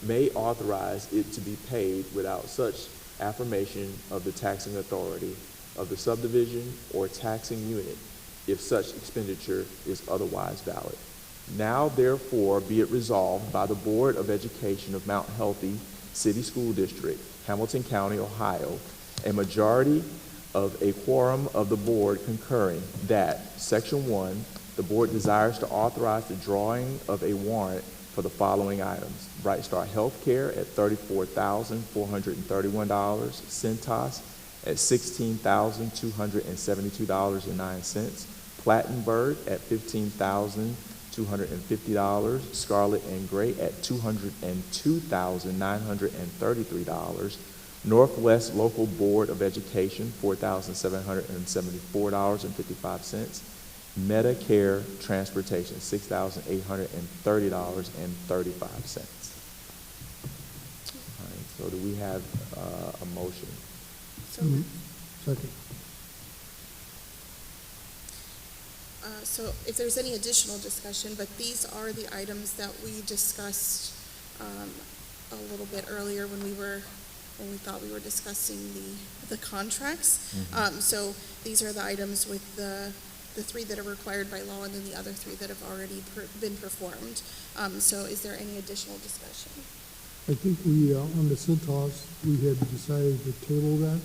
may authorize it to be paid without such affirmation of the taxing authority of the subdivision or taxing unit if such expenditure is otherwise valid. Now therefore be it resolved by the Board of Education of Mount Healthy City School District, Hamilton County, Ohio, a majority of a quorum of the board concurring that, Section 1, the board desires to authorize the drawing of a warrant for the following items: Bright Star Healthcare at $34,431, Centos at $16,272.09, Plattenberg at $15,250, Scarlet and Gray at $202,933, Northwest Local Board of Education, $4,774.55. Medicare Transportation, $6,830.35. All right, so do we have a motion? So, Second. so if there's any additional discussion, but these are the items that we discussed a little bit earlier when we thought we were discussing the contracts. So these are the items with the three that are required by law, and then the other three that have already been performed. So is there any additional discussion? I think we, on the Centos, we had decided to table that.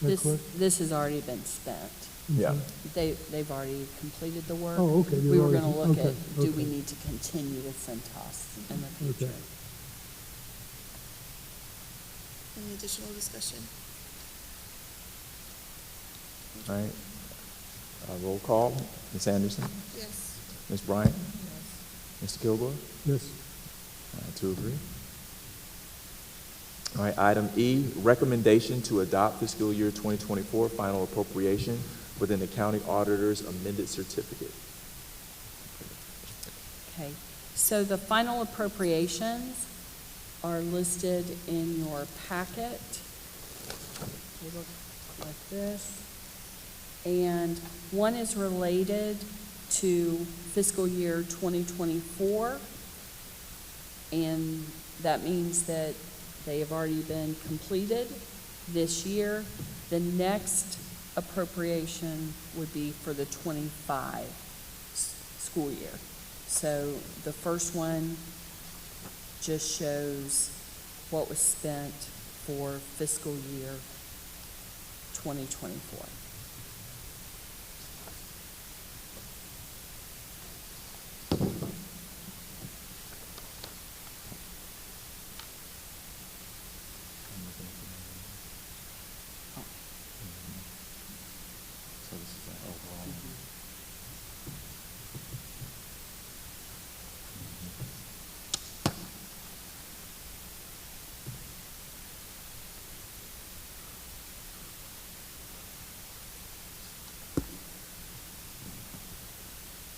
Is that correct? This has already been spent. Yeah. They've already completed the work. Oh, okay. We were They've gonna already- look at, okay, do we okay. need to continue with Centos in the future? Okay. Any additional discussion? All right. Roll call. Ms. Anderson? Yes. Ms. Bryant? Mr. Kilgore? Yes. To agree. All right, item E, recommendation to adopt fiscal year 2024 final appropriation within the county auditor's amended certificate. Okay, so the final appropriations are listed in your packet. They look like this. And one is related to fiscal year 2024, and that means that they have already been completed this year. The next appropriation would be for the 25 school year. So the first one just shows what was spent for fiscal year 2024.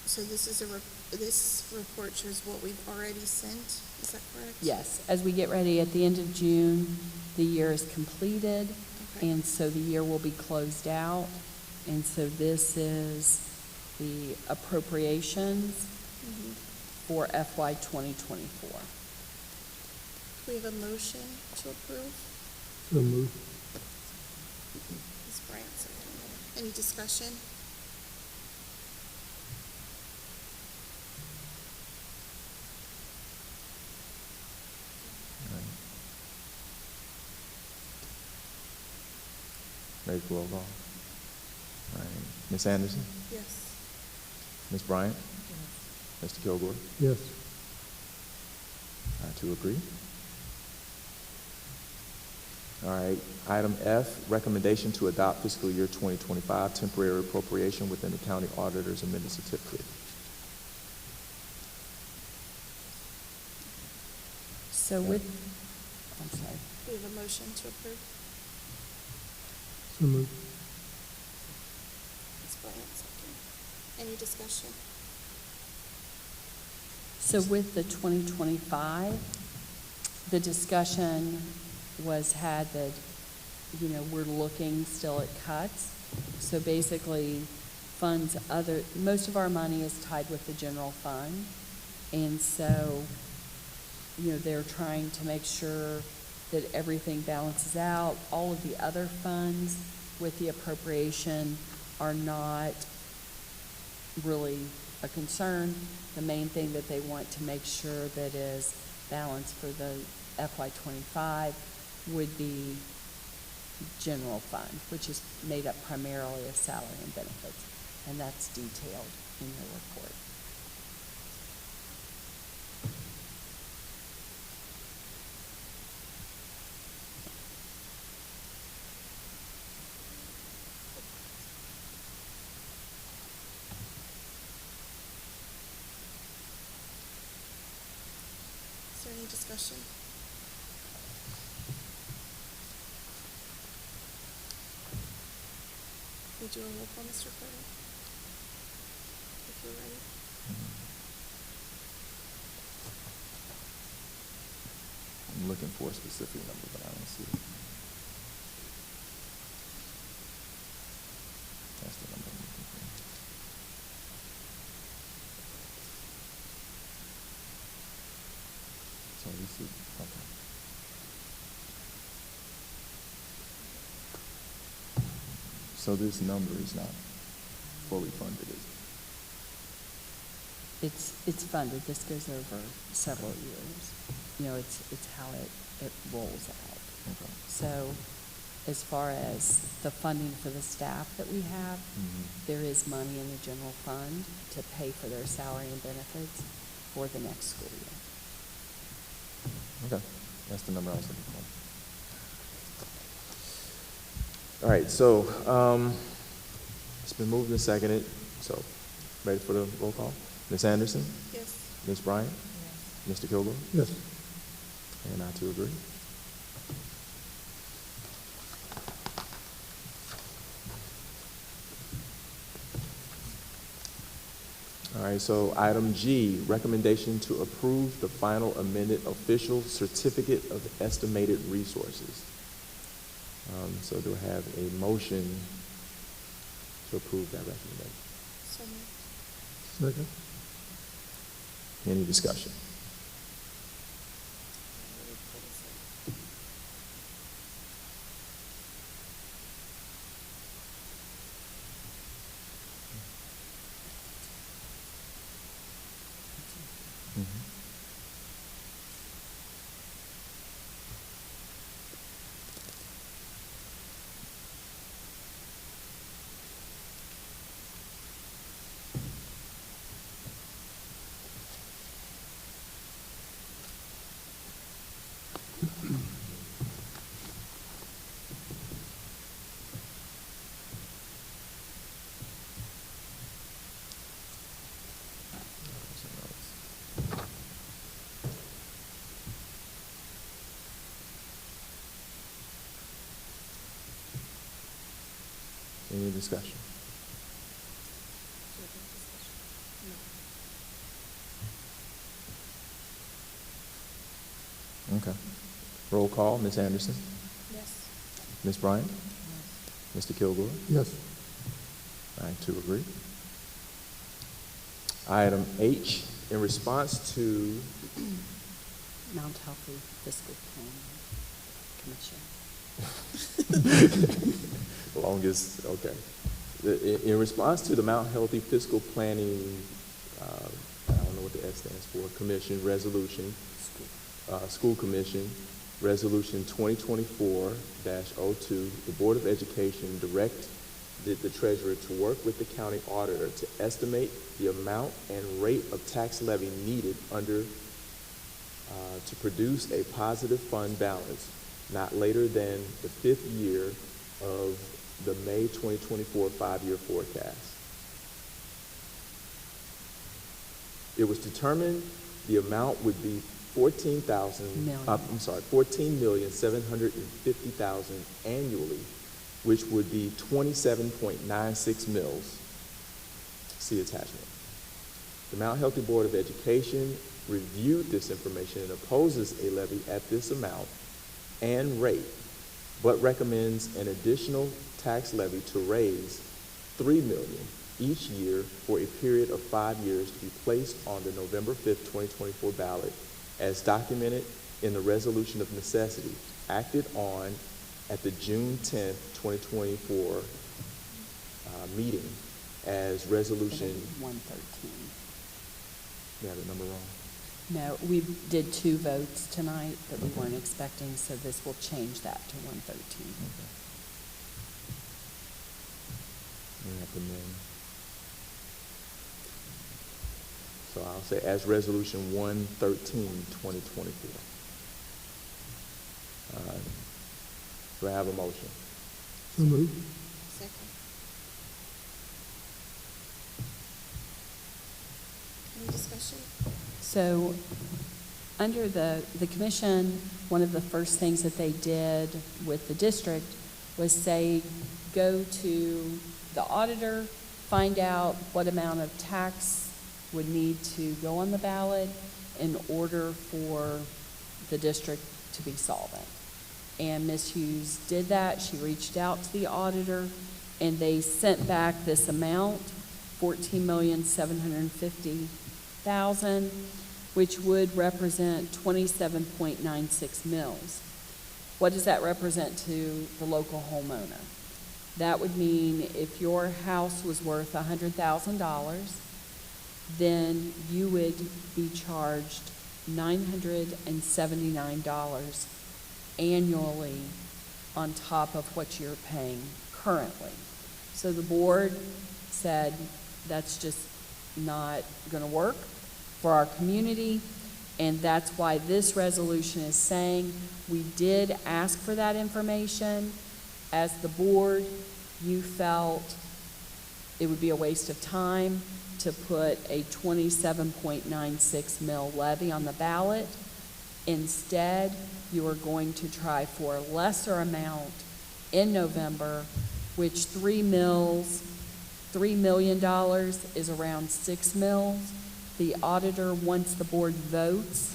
So this is an overall. So this report shows what we've already sent, is that correct? Yes, as we get ready, at the end of June, the year is completed, Okay. and so the year will be closed out. And so this is the appropriations Mhm. for FY 2024. Do we have a motion to approve? So moved. Ms. Bryant, second. Any discussion? Ready for roll call? All right. Ms. Anderson? Yes. Ms. Bryant? Mr. Kilgore? Yes. To agree. All right. Item F, recommendation to adopt fiscal year 2025 temporary appropriation within the county auditor's amended certificate. So with, I'm sorry. Do we have a motion to approve? So moved. Ms. Bryant, second. Any discussion? So with the 2025, the discussion was had that, we're looking still at cuts. So basically, funds most of our money is tied with the general fund. And so, they're trying to make sure that everything balances out. All of the other funds with the appropriation are not really a concern. The main thing that they want to make sure that is balanced for the FY25 would be general fund, which is made up primarily of salary and benefits, and that's detailed in your report. Is there any discussion? We do a roll call, Mr. Carter? If you're ready. I'm looking for a specific number, but I don't see it. That's the number I'm looking for. So this is, okay. So this number is not fully funded, is it? It's funded. This goes over several years. It's how it rolls out. Okay. So as far as the funding for the staff that we have, there is money in the general fund to pay for their salary and benefits for the next school year. Okay, that's the number I was looking for. All right, so it's been moved and seconded. So, ready for the roll call? Ms. Anderson? Yes. Ms. Bryant? Yes. Mr. Kilgore? Yes. And I too agree. All right, so item G, recommendation to approve the final amended official certificate of estimated resources. So do I have a motion to approve that recommendation? So moved. Second. Any discussion? Any discussion? Okay. Roll call, Ms. Anderson? Yes. Ms. Bryant? Mr. Kilgore? Yes. I too agree. Item H, in response to, Mount Healthy Fiscal Plan Commission. longest, okay. In response to the Mount Healthy Fiscal Planning, I don't know what the S stands for, Commission Resolution, School Commission, Resolution 2024-02, the Board of Education directed the Treasurer to work with the County Auditor to estimate the amount and rate of tax levy needed to produce a positive fund balance not later than the 5th year of the May 2024 5-year forecast. It was determined the amount would be $14,750,000 annually, which would be 27.96 mils. See attachment. The Mount Healthy Board of Education reviewed this information and opposes a levy at this amount and rate, but recommends an additional tax levy to raise $3 million each year for a period of 5 years to be placed on the November 5th, 2024 ballot as documented in the resolution of necessity acted on at the June 10th, 2024 meeting as resolution. 113. You have the number wrong? No, we did 2 votes tonight that we weren't expecting, so this will change that to 113. Okay. We have to amend. So I'll say as resolution 113, 2024. Do I have a motion? So moved. Second. Any discussion? So, under the commission, one of the first things that they did with the district was say, go to the auditor, find out what amount of tax would need to go on the ballot in order for the district to be solvent. And Ms. Hughes did that. She reached out to the auditor, and they sent back this amount, $14,750,000, which would represent 27.96 mils. What does that represent to the local homeowner? That would mean if your house was worth $100,000, then you would be charged $979 annually on top of what you're paying currently. So the board said that's just not going to work for our community, and that's why this resolution is saying we did ask for that information. As the board, you felt it would be a waste of time to put a 27.96 mil levy on the ballot. Instead, you are going to try for a lesser amount in November, which $3 million is around 6 mils. The auditor, once the board votes,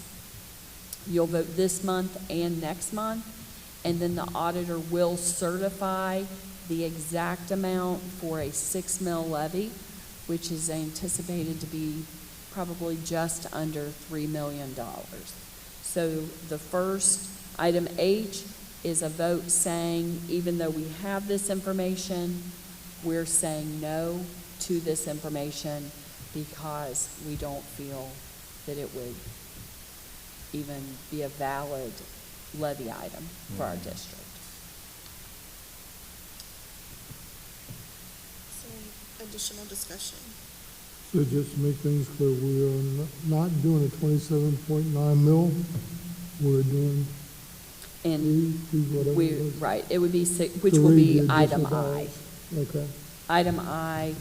you'll vote this month and next month, and then the auditor will certify the exact amount for a 6 mil levy, which is anticipated to be probably just under $3 million. So the first, item H, is a vote saying, even though we have this information, we're saying no to this information because we don't feel that it would even be a valid levy item for our district. So, additional discussion. So just to make things clear, we are not doing a 27.9 mil. We're doing And whatever we, it was. right, it would be six, which To will raise be the item additional I. dollars. Okay. Item I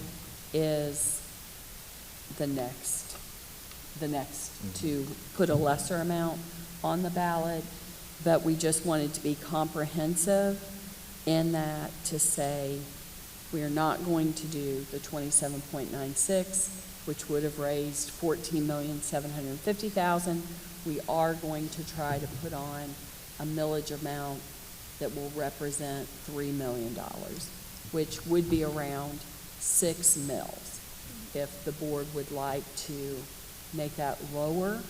is the next to put a lesser amount on the ballot, but we just wanted to be comprehensive in that to say we are not going to do the 27.96, which would have raised $14,750,000. We are going to try to put on a millage amount that will represent $3 million, which would be around 6 mils. If the board would like to make that lower,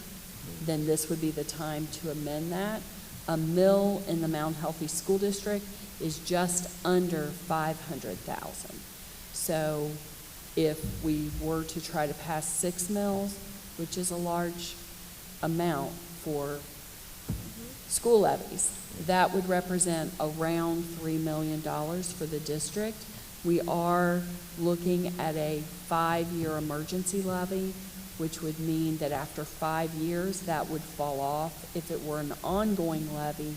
then this would be the time to amend that. A mill in the Mount Healthy School District is just under 500,000. So if we were to try to pass 6 mils, which is a large amount for school levies, that would represent around $3 million for the district. We are looking at a 5-year emergency levy, which would mean that after 5 years, that would fall off. If it were an ongoing levy,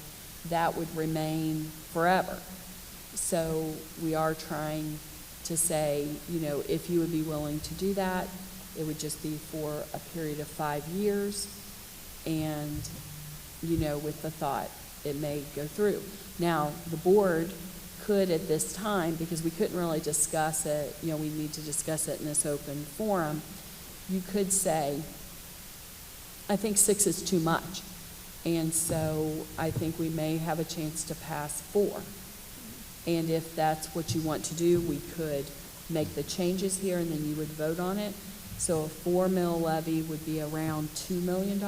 that would remain forever. So we are trying to say, you know, if you would be willing to do that, it would just be for a period of 5 years, and, you know, with the thought it may go through. Now, the board could at this time, because we couldn't really discuss it, you know, we need to discuss it in this open forum, you could say, I think 6 is too much. And so I think we may have a chance to pass 4. And if that's what you want to do, we could make the changes here, and then you would vote on it. So a 4 mil levy would be around $2 million.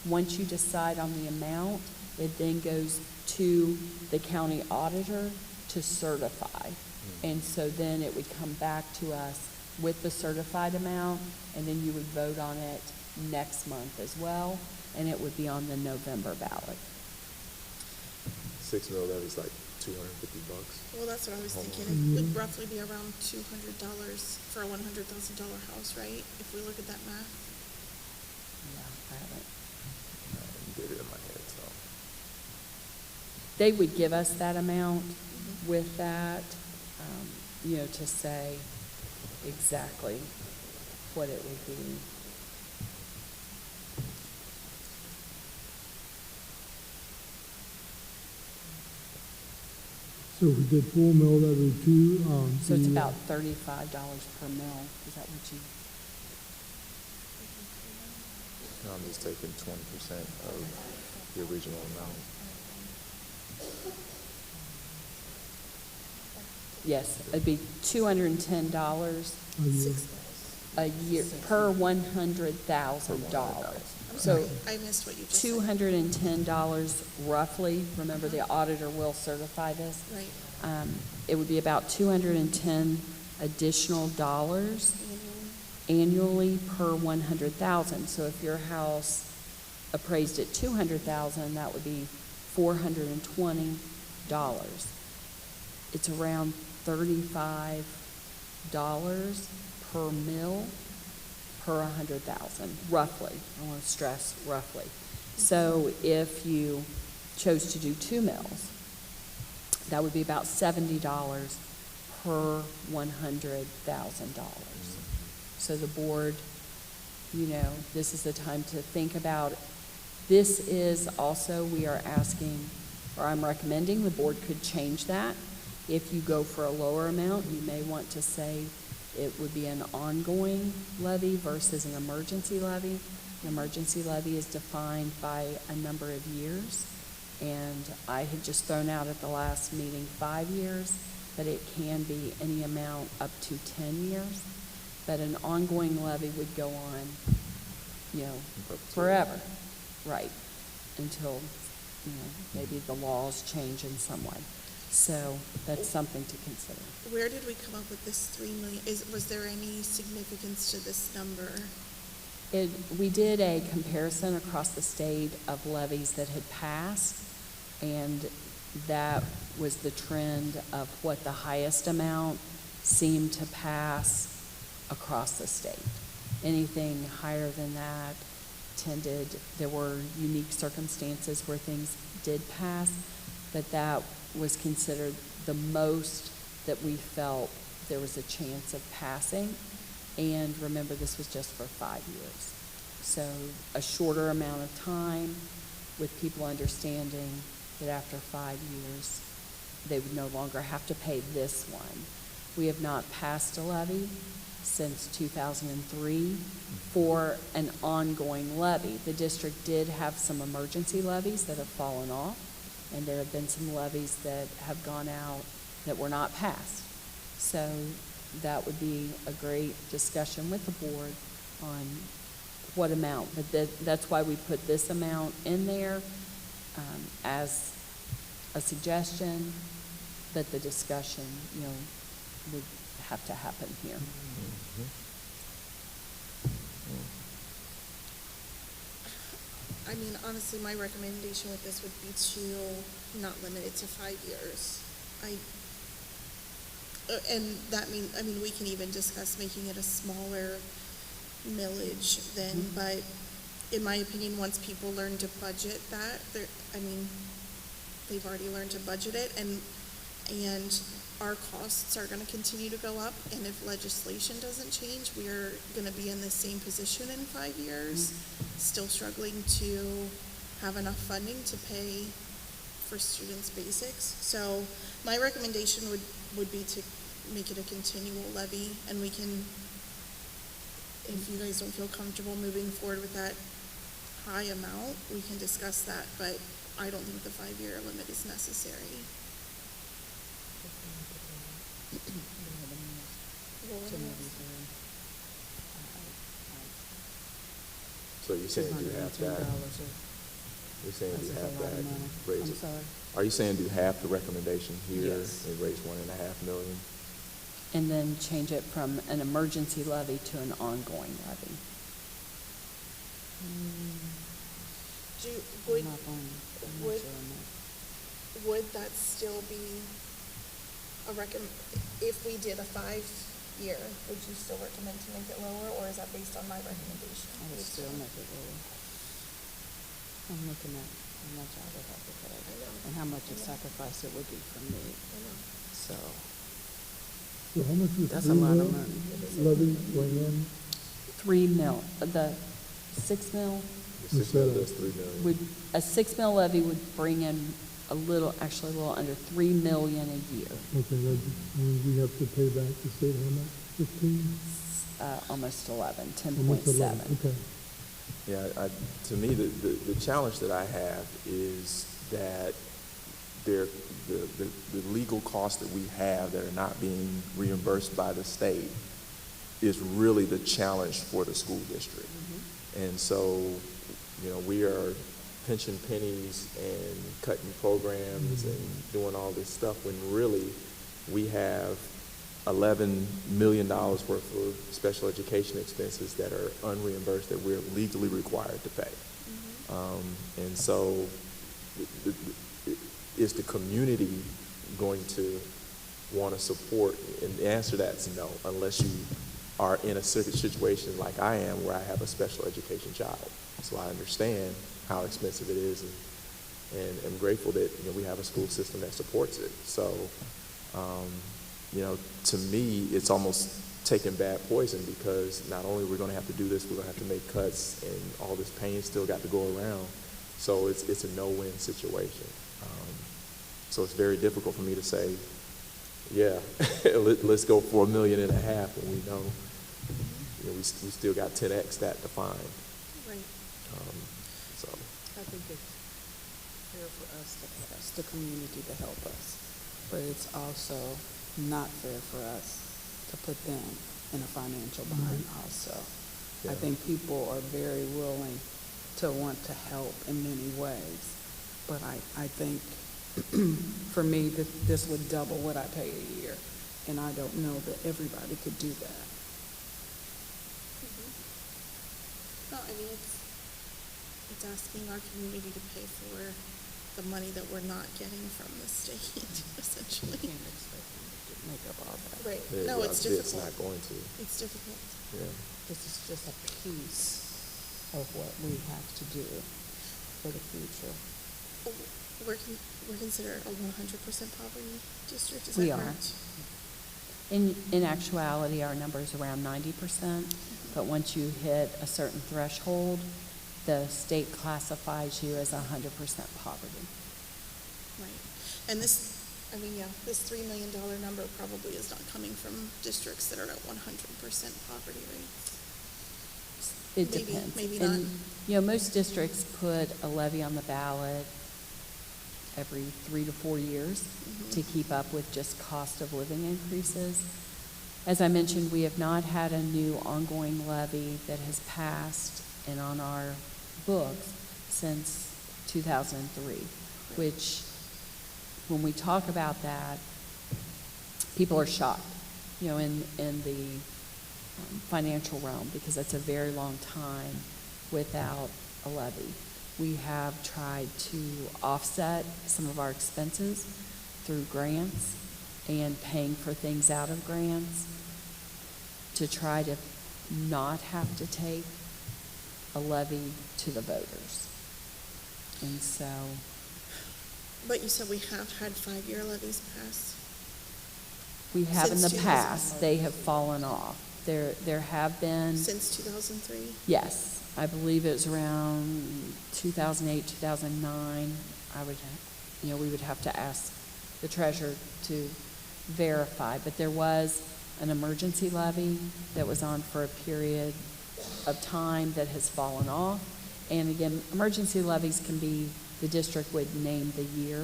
Once you decide on the amount, it then goes to the county auditor to certify. And so then it would come back to us with the certified amount, and then you would vote on it next month as well, and it would be on the November ballot. 6 mil, that is like $250. Well, that's what I was thinking. It would roughly be around $200 for a $100,000 house, right? If we look at that math. Yeah, I haven't. I did it in my head, so. They would give us that amount with that, to say exactly what it would be. So if we did 4 mil, that would be two. So it's about $35 per mil. Is that what you? I'm just taking 20% of the original amount. Yes, it'd be $210 a year. a year per $100,000. I'm So sorry, I missed what you just said. $210 roughly. Remember, the auditor will certify this. Right, It would be about 210 additional dollars annually. annually per 100,000. So if your house appraised at 200,000, that would be $420. It's around $35 per mil per 100,000, roughly. I want to stress roughly. So if you chose to do 2 mils, that would be about $70 per $100,000. So the board, this is the time to think about it. This is also, we are asking, or I'm recommending, the board could change that. If you go for a lower amount, you may want to say it would be an ongoing levy versus an emergency levy. An emergency levy is defined by a number of years, and I had just thrown out at the last meeting 5 years, but it can be any amount up to 10 years. But an ongoing levy would go on, forever, right, until, maybe the laws change in some way. So that's something to consider. Where did we come up with this 3 million? Was there any significance to this number? We did a comparison across the state of levies that had passed, and that was the trend of what the highest amount seemed to pass across the state. Anything higher than that there were unique circumstances where things did pass, but that was considered the most that we felt there was a chance of passing. And remember, this was just for 5 years. So a shorter amount of time with people understanding that after 5 years, they would no longer have to pay this one. We have not passed a levy since 2003 for an ongoing levy. The district did have some emergency levies that have fallen off, and there have been some levies that have gone out that were not passed. So that would be a great discussion with the board on what amount. But that's why we put this amount in there as a suggestion, but the discussion, would have to happen here. I mean, honestly, my recommendation with this would be to not limit it to 5 years. And that we can even discuss making it a smaller millage then, but in my opinion, once people learn to budget that, they've already learned to budget it, and our costs are gonna continue to go up, and if legislation doesn't change, we're gonna be in the same position in 5 years, still struggling to have enough funding to pay for students' basics. So my recommendation would be to make it a continual levy, and we can, if you guys don't feel comfortable moving forward with that high amount, we can discuss that, but I don't think the 5-year limit is necessary. to maybe three. So you're saying you have that, $210 you're saying That's you just a have lot that, of money. raise I'm it? sorry. Are you saying do half the recommendation here Yes. and raise 1.5 million? And then change it from an emergency levy to an ongoing levy. Would, I'm not sure would, on that. would that still be if we did a 5-year, would you still recommend to make it lower, or is that based on my recommendation? I would still make it lower. I'm looking at how much I would have to pay and how much a sacrifice it would be for me. So So how much was that's a lot of 3 money. levy bring in? 3 mil, the 6 mil The 6 million, Instead of- that's 3 million. would, a 6 mil levy would bring in actually a little under 3 million a year, Okay, that, we have to pay back the state how much? 15? almost 11, Almost 11, 10.7. okay. Yeah, to me, the challenge that I have is that the legal costs that we have that are not being reimbursed by the state is really the challenge for the school district. And so, we are pinching pennies and cutting programs and doing all this stuff when really we have $11 million worth of special education expenses that are unreimbursed that we're legally required to pay. And so is the community going to want to support? And the answer to that is no, unless you are in a situation like I am where I have a special education child. So I understand how expensive it is and I'm grateful that we have a school system that supports it. So to me, it's almost taking bad poison because not only we're going to have to do this, we're going to have to make cuts and all this pain still got to go around. So it's a no-win situation. So it's very difficult for me to say, yeah, let's go for $1.5 million when we know, we still got 10x that to find. Right. So I think it's fair for us to ask the community to help us, but it's also not fair for us to put them in a financial bind also. Yeah. I think people are very willing to want to help in many ways, but I think for me, this would double what I pay a year, and I don't know that everybody could do that. No, I mean, it's asking our community to pay for the money that we're not getting from the state, You essentially. can't expect them to make up all that. Right. yeah, No, it's difficult. It's not going to. It's difficult. Yeah. This is just a piece of what we have to do for the future. We're considered a 100% poverty district, is We that are. correct? In actuality, our number is around 90%, but once you hit a certain threshold, the state classifies you as 100% poverty. Right. And this $3 million number probably is not coming from districts that are at 100% poverty rates. It Maybe- depends. maybe And, not. most districts put a levy on the ballot every 3 to 4 years to keep up with just cost of living increases. As I mentioned, we have not had a new ongoing levy that has passed and on our books since 2003, which when we talk about that, people are shocked, in the financial realm, because that's a very long time without a levy. We have tried to offset some of our expenses through grants and paying for things out of grants to try to not have to take a levy to the voters. And so, But you said we have had 5-year levies pass. we have in Since the 2000. past, they have fallen off. There have been, Since 2003? yes, I believe it was around 2008, 2009. We would have to ask the treasurer to verify, but there was an emergency levy that was on for a period of time that has fallen off. And again, emergency levies can be, the district would name the year.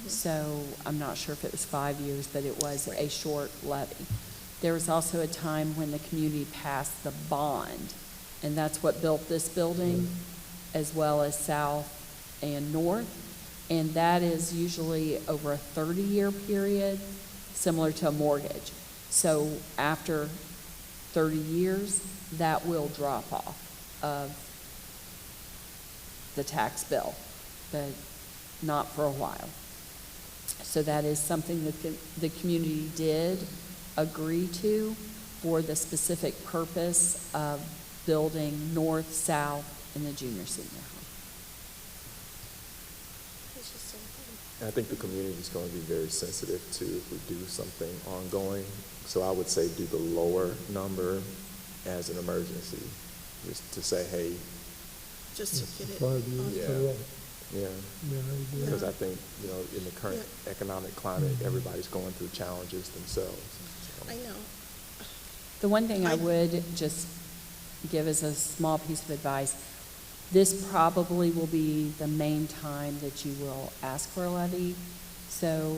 So I'm not sure if it was 5 years, but it was a short levy. There was also a time when the community passed the bond, and that's what built this building, as well as south and north. And that is usually over a 30-year period, similar to a mortgage. So after 30 years, that will drop off of the tax bill, but not for a while. So that is something that the community did agree to for the specific purpose of building north, south, in the junior senior home. It's just so fun. I think the community is going to be very sensitive to if we do something ongoing. So I would say do the lower number as an emergency, just to say, hey, Just to get it 5 years, on. Yeah. correct. yeah. Yeah, I agree. Because I think, in the current economic climate, everybody's going through challenges themselves. So, I know. The one thing I I- would just give as a small piece of advice, this probably will be the main time that you will ask for a levy. So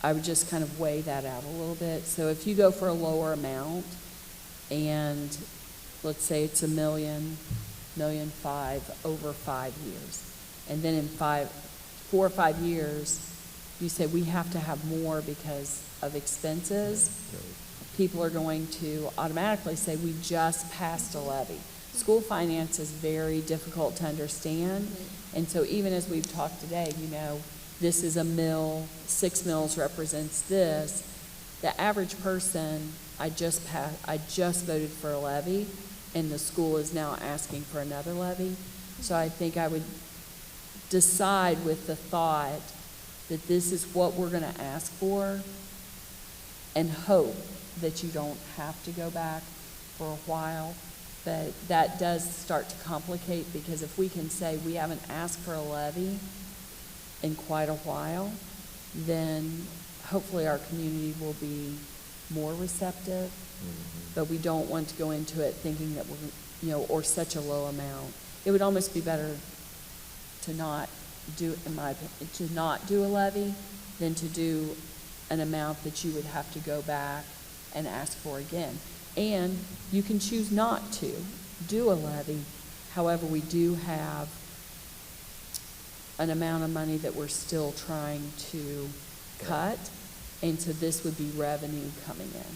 I would just kind of weigh that out a little bit. So if you go for a lower amount, and let's say it's $1.5 million over 5 years, and then in 4 or 5 years, you say we have to have more because of expenses, people are going to automatically say, we just passed a levy. School finance is very difficult to understand, and so even as we've talked today, this is a mill, 6 mills represents this. The average person, I just voted for a levy, and the school is now asking for another levy. So I think I would decide with the thought that this is what we're going to ask for, and hope that you don't have to go back for a while. But that does start to complicate, because if we can say we haven't asked for a levy in quite a while, then hopefully our community will be more receptive. But we don't want to go into it thinking that we're, or such a low amount. It would almost be better to not do, in my opinion, to not do a levy than to do an amount that you would have to go back and ask for again. And you can choose not to do a levy. However, we do have an amount of money that we're still trying to cut, and so this would be revenue coming in.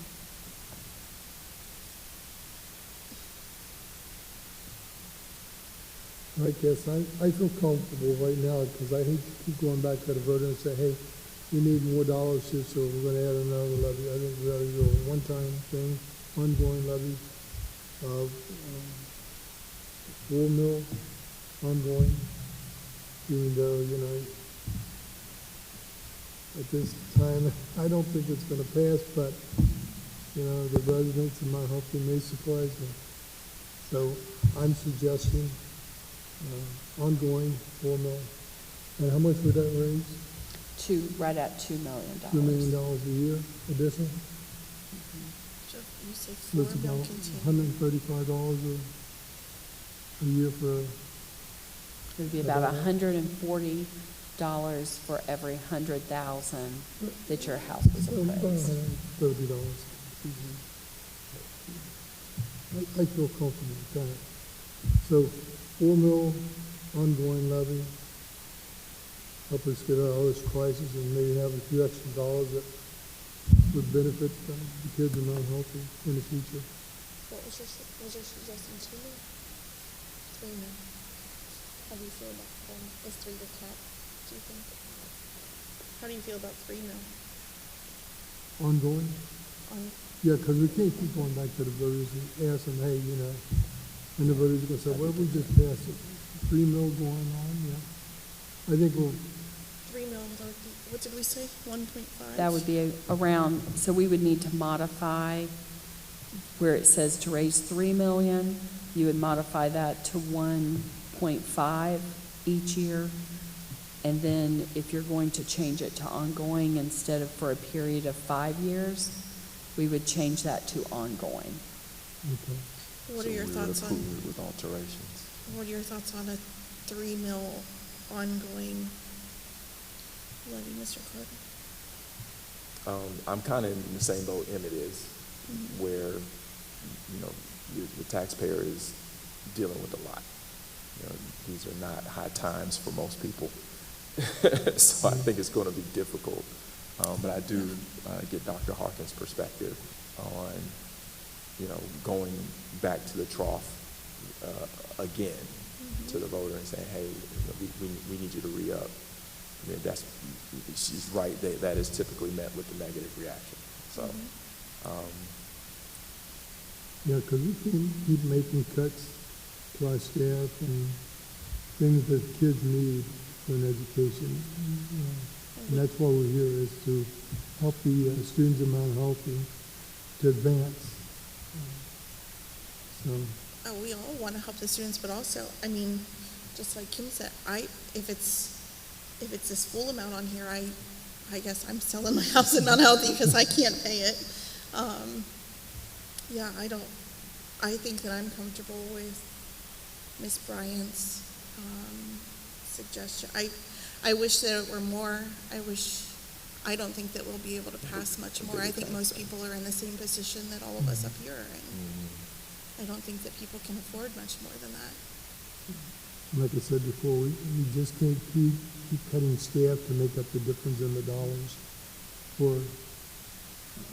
I guess I feel comfortable right now, because I hate to keep going back to the voter and say, hey, we need more dollars here, so we're going to add another levy. I think we ought to do a one-time thing, ongoing levy, 4 mil, ongoing, even though, at this time, I don't think it's going to pass, but, the residents in Mount Healthy may surprise me. So I'm suggesting ongoing 4 mil. And how much would that raise? Right at $2 million. $2 million a year additional? So you say So 4 it's mil about continue. $135 a year for, It would be about $140 for every 100,000 that your house was about appraised. $130. I feel comfortable with that. So 4 mil ongoing levy, help us get out of this crisis, and maybe have a few extra dollars that would benefit the kids in Mount Healthy in the future. What was your suggestion, 2 mil? 3 mil. How do you feel about 4 mil? Is 3 the cap, do you think? How do you feel about 3 mil? Ongoing? On, Yeah, because we can't keep going back to the voters and ask them, hey, and the voters are going to say, well, we just passed it. 3 mil going on, yeah. I think we'll, 3 mil, what did we say, 1.5? That would be around, so we would need to modify where it says to raise 3 million, you would modify that to 1.5 each year. And then if you're going to change it to ongoing instead of for a period of 5 years, we would change that to ongoing. okay. What are your thoughts we on, would approve it with alterations. what are your thoughts on a 3 mil ongoing levy, Mr. Carter? I'm kind of in the same boat Emmett is, where, the taxpayer is dealing with a lot. These are not high times for most people. So I think it's going to be difficult. But I do get Dr. Harkin's perspective on, going back to the trough again to the voter and saying, hey, we need you to re-up. I mean, she's right, that is typically met with a negative reaction. So, Yeah, because we can't keep making cuts to our staff and things that kids need for an education. And that's why we're here, is to help the students in Mount Healthy to advance. So, We all want to help the students, but also, I mean, just like Kim said, if it's this full amount on here, I guess I'm selling my house in Mount Healthy because I can't pay it. Yeah, I think that I'm comfortable with Ms. Bryant's suggestion. I wish there were more. I don't think that we'll be able to pass much more. I think most people are in the same position that all of us up here are in. I don't think that people can afford much more than that. like I said before, we just can't keep cutting staff to make up the difference in the dollars for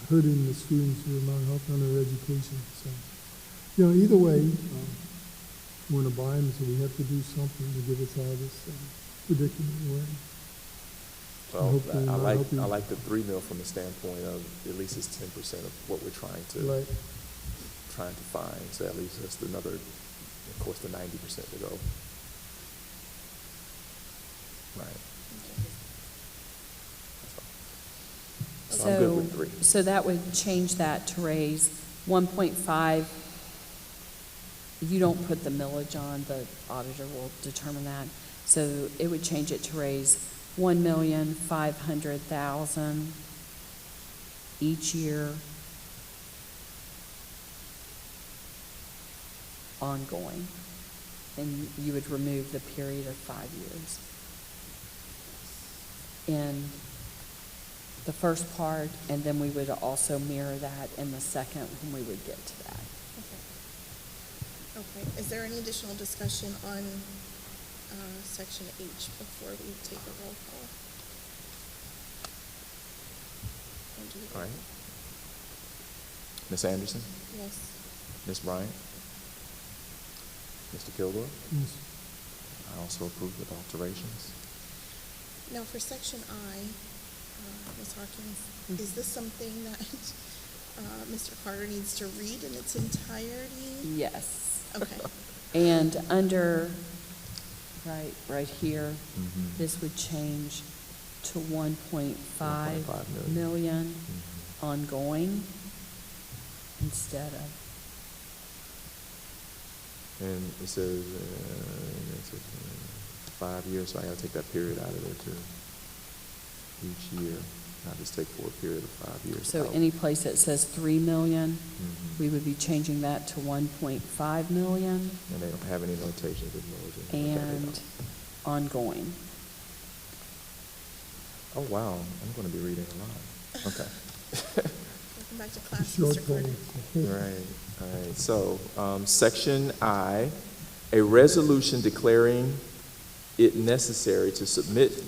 hurting the students who are not helping on their education. So, either way, we want to buy them, so we have to do something to get us out of this predicament we're in. well, Hopefully, I like the $3 million from the standpoint of at least it's 10% of what we're trying to find. So that leaves us another, of course, the 90% to go. Right. So I'm good with 3. So that would change that to raise 1.5. You don't put the millage on, the auditor will determine that. So it would change it to raise $1,500,000 each year ongoing. And you would remove the period of 5 years. In the first part, and then we would also mirror that in the second when we would get to that. Okay. Is there any additional discussion on section H before we take a roll call? All right. Ms. Anderson? Yes. Ms. Bryant? Mr. Kilgore? Yes. I also approve with alterations. Now for section I, Ms. Hawkins, is this something that Mr. Carter needs to read in its entirety? Yes. Okay. And under, right here, Mhm. this would change to 1.5 $1.5 million Mhm. ongoing instead of, And it says 5 years, so I gotta take that period out of there too. Each year, not just take for a period of 5 years. so out. any place that says 3 million, Mhm. we would be changing that to 1.5 million And they don't have any notations of millage. and ongoing. Oh, wow, I'm gonna be reading a lot. Okay. Welcome back to class, Short Mr. Carter. Right, all right. So, section I, a resolution declaring it necessary to submit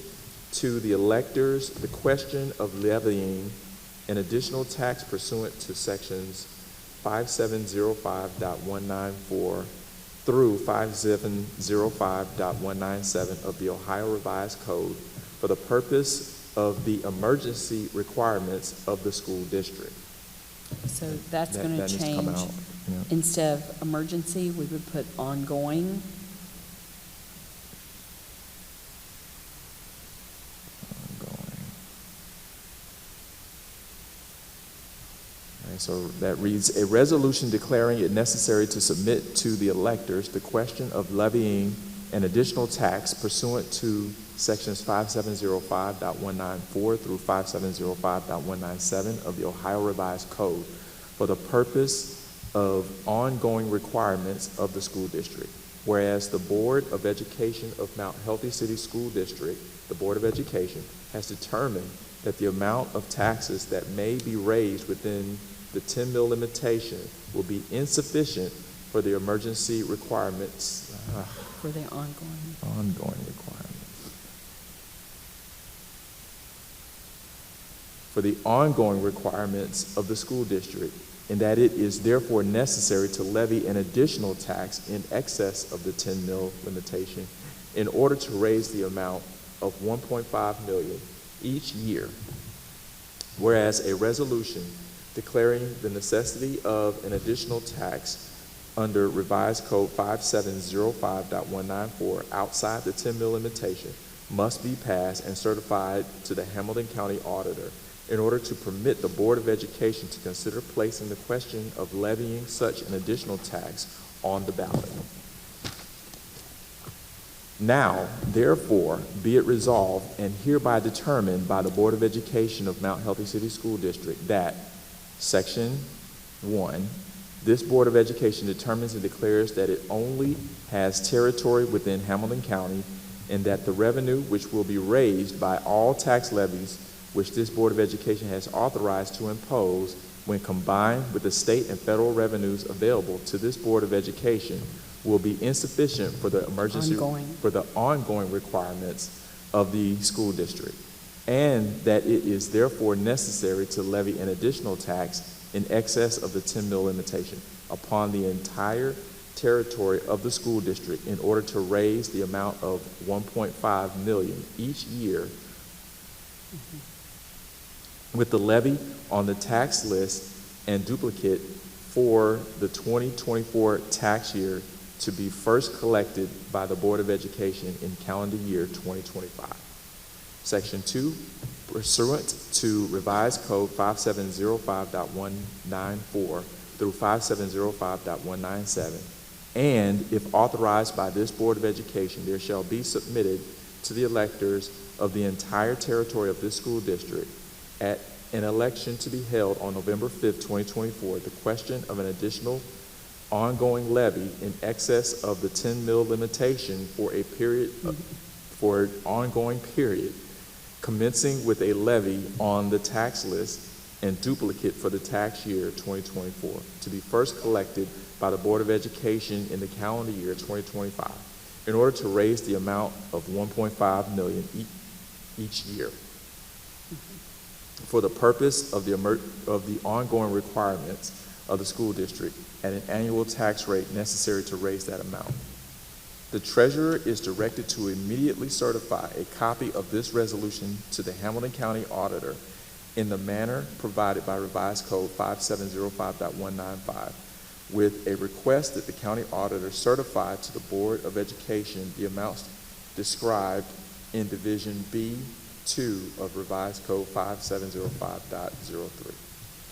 to the electors the question of levying an additional tax pursuant to sections 5705.194 through 5705.197 of the Ohio Revised Code for the purpose of the emergency requirements of the school district. So that's That going to needs to come change. out, yeah. Instead of emergency, we would put ongoing. Ongoing. All right, so that reads, a resolution declaring it necessary to submit to the electors the question of levying an additional tax pursuant to sections 5705.194 through 5705.197 of the Ohio Revised Code for the purpose of ongoing requirements of the school district. Whereas the Board of Education of Mount Healthy City School District, the Board of Education, has determined that the amount of taxes that may be raised within the 10 mil limitation will be insufficient for the emergency requirements, For the ongoing requirements of the school district, and that it is therefore necessary to levy an additional tax in excess of the 10 mil limitation in order to raise the amount of 1.5 million each year. Whereas a resolution declaring the necessity of an additional tax under Revised Code 5705.194 outside the 10 mil limitation must be passed and certified to the Hamilton County Auditor in order to permit the Board of Education to consider placing the question of levying such an additional tax on the ballot. Now, therefore, be it resolved and hereby determined by the Board of Education of Mount Healthy City School District that Section 1, this Board of Education determines and declares that it only has territory within Hamilton County, and that the revenue which will be raised by all tax levies which this Board of Education has authorized to impose when combined with the state and federal revenues available to this Board of Education will be insufficient for the ongoing requirements of the school district, and that it is therefore necessary to levy an additional tax in excess of the 10 mil limitation upon the entire territory of the school district in order to raise the amount of 1.5 million each year, with the levy on the tax list and duplicate for the 2024 tax year to be first collected by the Board of Education in calendar year 2025. Section 2, pursuant to Revised Code 5705.194 through 5705.197, and if authorized by this Board of Education, there shall be submitted to the electors of the entire territory of this school district at an election to be held on November 5th, 2024, the question of an additional ongoing levy in excess of the 10 mil limitation for a period, for an ongoing period, commencing with a levy on the tax list and duplicate for the tax year 2024, to be first collected by the Board of Education in the calendar year 2025, in order to raise the amount of 1.5 million each year, for the purpose of the ongoing requirements of the school district at an annual tax rate necessary to raise that amount. The treasurer is directed to immediately certify a copy of this resolution to the Hamilton County Auditor in the manner provided by Revised Code 5705.195, with a request that the County Auditor certify to the Board of Education the amounts described in Division B2 of Revised Code 5705.03.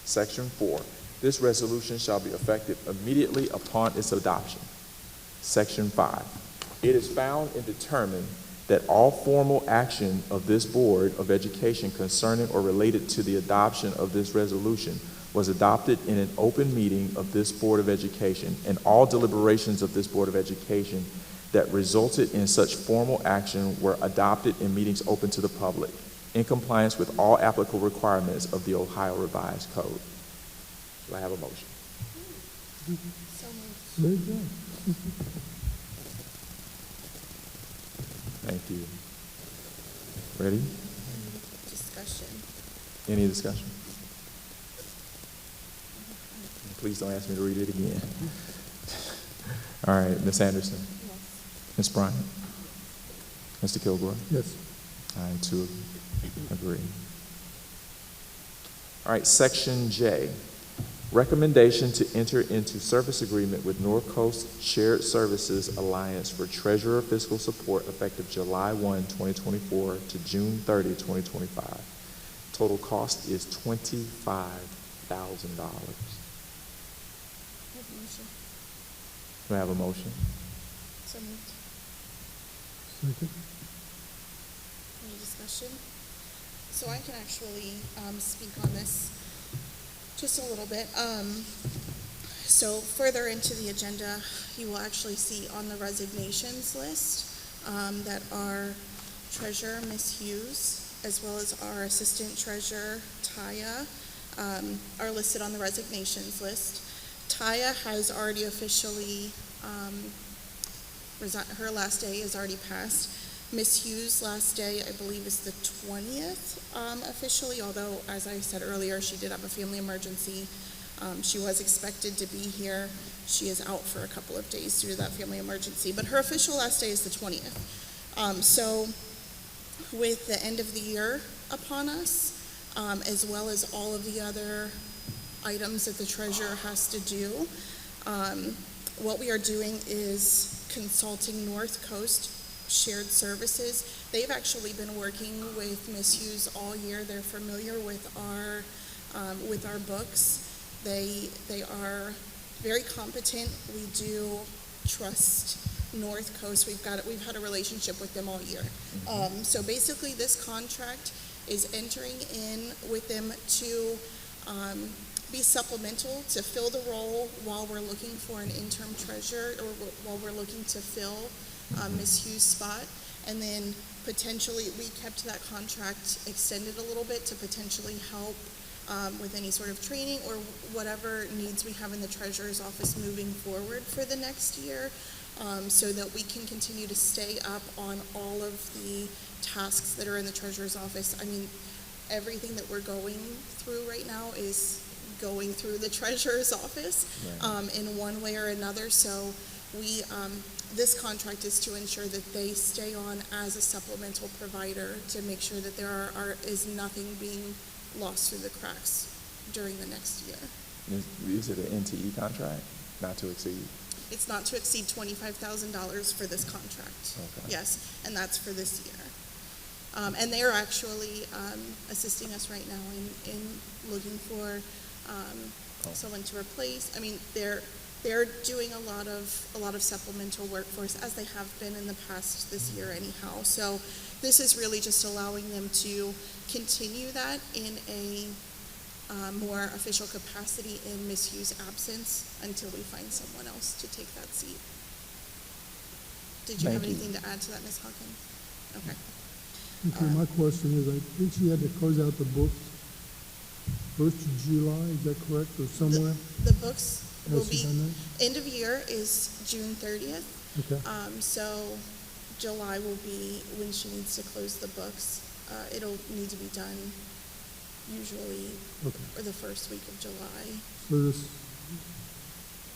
Section 4. This resolution shall be effective immediately upon its adoption. Section 5. It is found and determined that all formal action of this Board of Education concerning or related to the adoption of this resolution was adopted in an open meeting of this Board of Education, and all deliberations of this Board of Education that resulted in such formal action were adopted in meetings open to the public, in compliance with all applicable requirements of the Ohio Revised Code. Do I have a motion? So moved. Very good. Thank you. Ready? Discussion. Any discussion? Please don't ask me to read it again. All right, Ms. Anderson. Yes. Ms. Bryant. Mr. Kilgore. Yes. I too agree. All right, Section J. Recommendation to enter into service agreement with North Coast Shared Services Alliance for Treasurer Fiscal Support effective July 1, 2024 to June 30, 2025. Total cost is $25,000. Do I have a motion? So moved. Second. Any discussion? So I can actually speak on this just a little bit. So further into the agenda, you will actually see on the resignations list that our treasurer, Ms. Hughes, as well as our assistant treasurer, Taya, are listed on the resignations list. Taya has already officially, her last day is already passed. Miss Hughes' last day, I believe, is the 20th officially, although, as I said earlier, she did have a family emergency. She was expected to be here. She is out for a couple of days due to that family emergency, but her official last day is the 20th. So with the end of the year upon us, as well as all of the other items that the treasurer has to do, what we are doing is consulting North Coast Shared Services. They've actually been working with Ms. Hughes all year. They're familiar with our books. They are very competent. We do trust North Coast. We've had a relationship with them all year. So basically, this contract is entering in with them to be supplemental to fill the role while we're looking for an interim treasurer, or while we're looking to fill Ms. Hughes' spot. And then potentially, we kept that contract extended a little bit to potentially help with any sort of training or whatever needs we have in the treasurer's office moving forward for the next year, so that we can continue to stay up on all of the tasks that are in the treasurer's office. I mean, everything that we're going through right now is going through the treasurer's office, in one way or another. So we, this contract is to ensure that they stay on as a supplemental provider to make sure that there is nothing being lost through the cracks during the next year. Is it an NTE contract, not to exceed? It's not to exceed $25,000 for this contract. Okay. Yes, and that's for this year. And they are actually assisting us right now in looking for someone to replace. I mean, they're doing a lot of supplemental workforce, as they have been in the past this year anyhow. So this is really just allowing them to continue that in a more official capacity in Ms. Hughes' absence until we find someone else to take that seat. Did you have anything to add to that, Ms. Hawkins? Okay. Okay, my question is, I think she had to close out the books 1st of July, is that correct, or somewhere? The books will Has she be, done end of year is June 30th. that? Okay, So July will be when she needs to close the books. It'll need to be done usually okay. for the first week of July. So this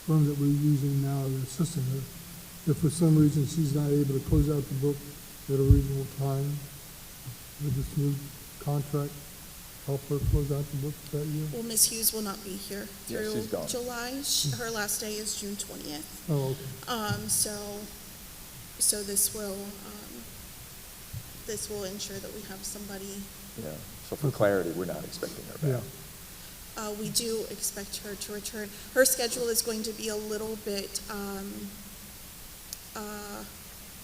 firm that we're using now, the assistant her, if for some reason she's not able to close out the book at a reasonable time, with this new contract, help her close out the books that year? Well, Ms. Hughes will not be here Yeah, through she's gone. July. Her last day is June 20th. Oh, okay. So this will ensure that we have somebody. Yeah. So for clarity, we're not expecting her Yeah, back. We do expect her to return. Her schedule is going to be a little bit,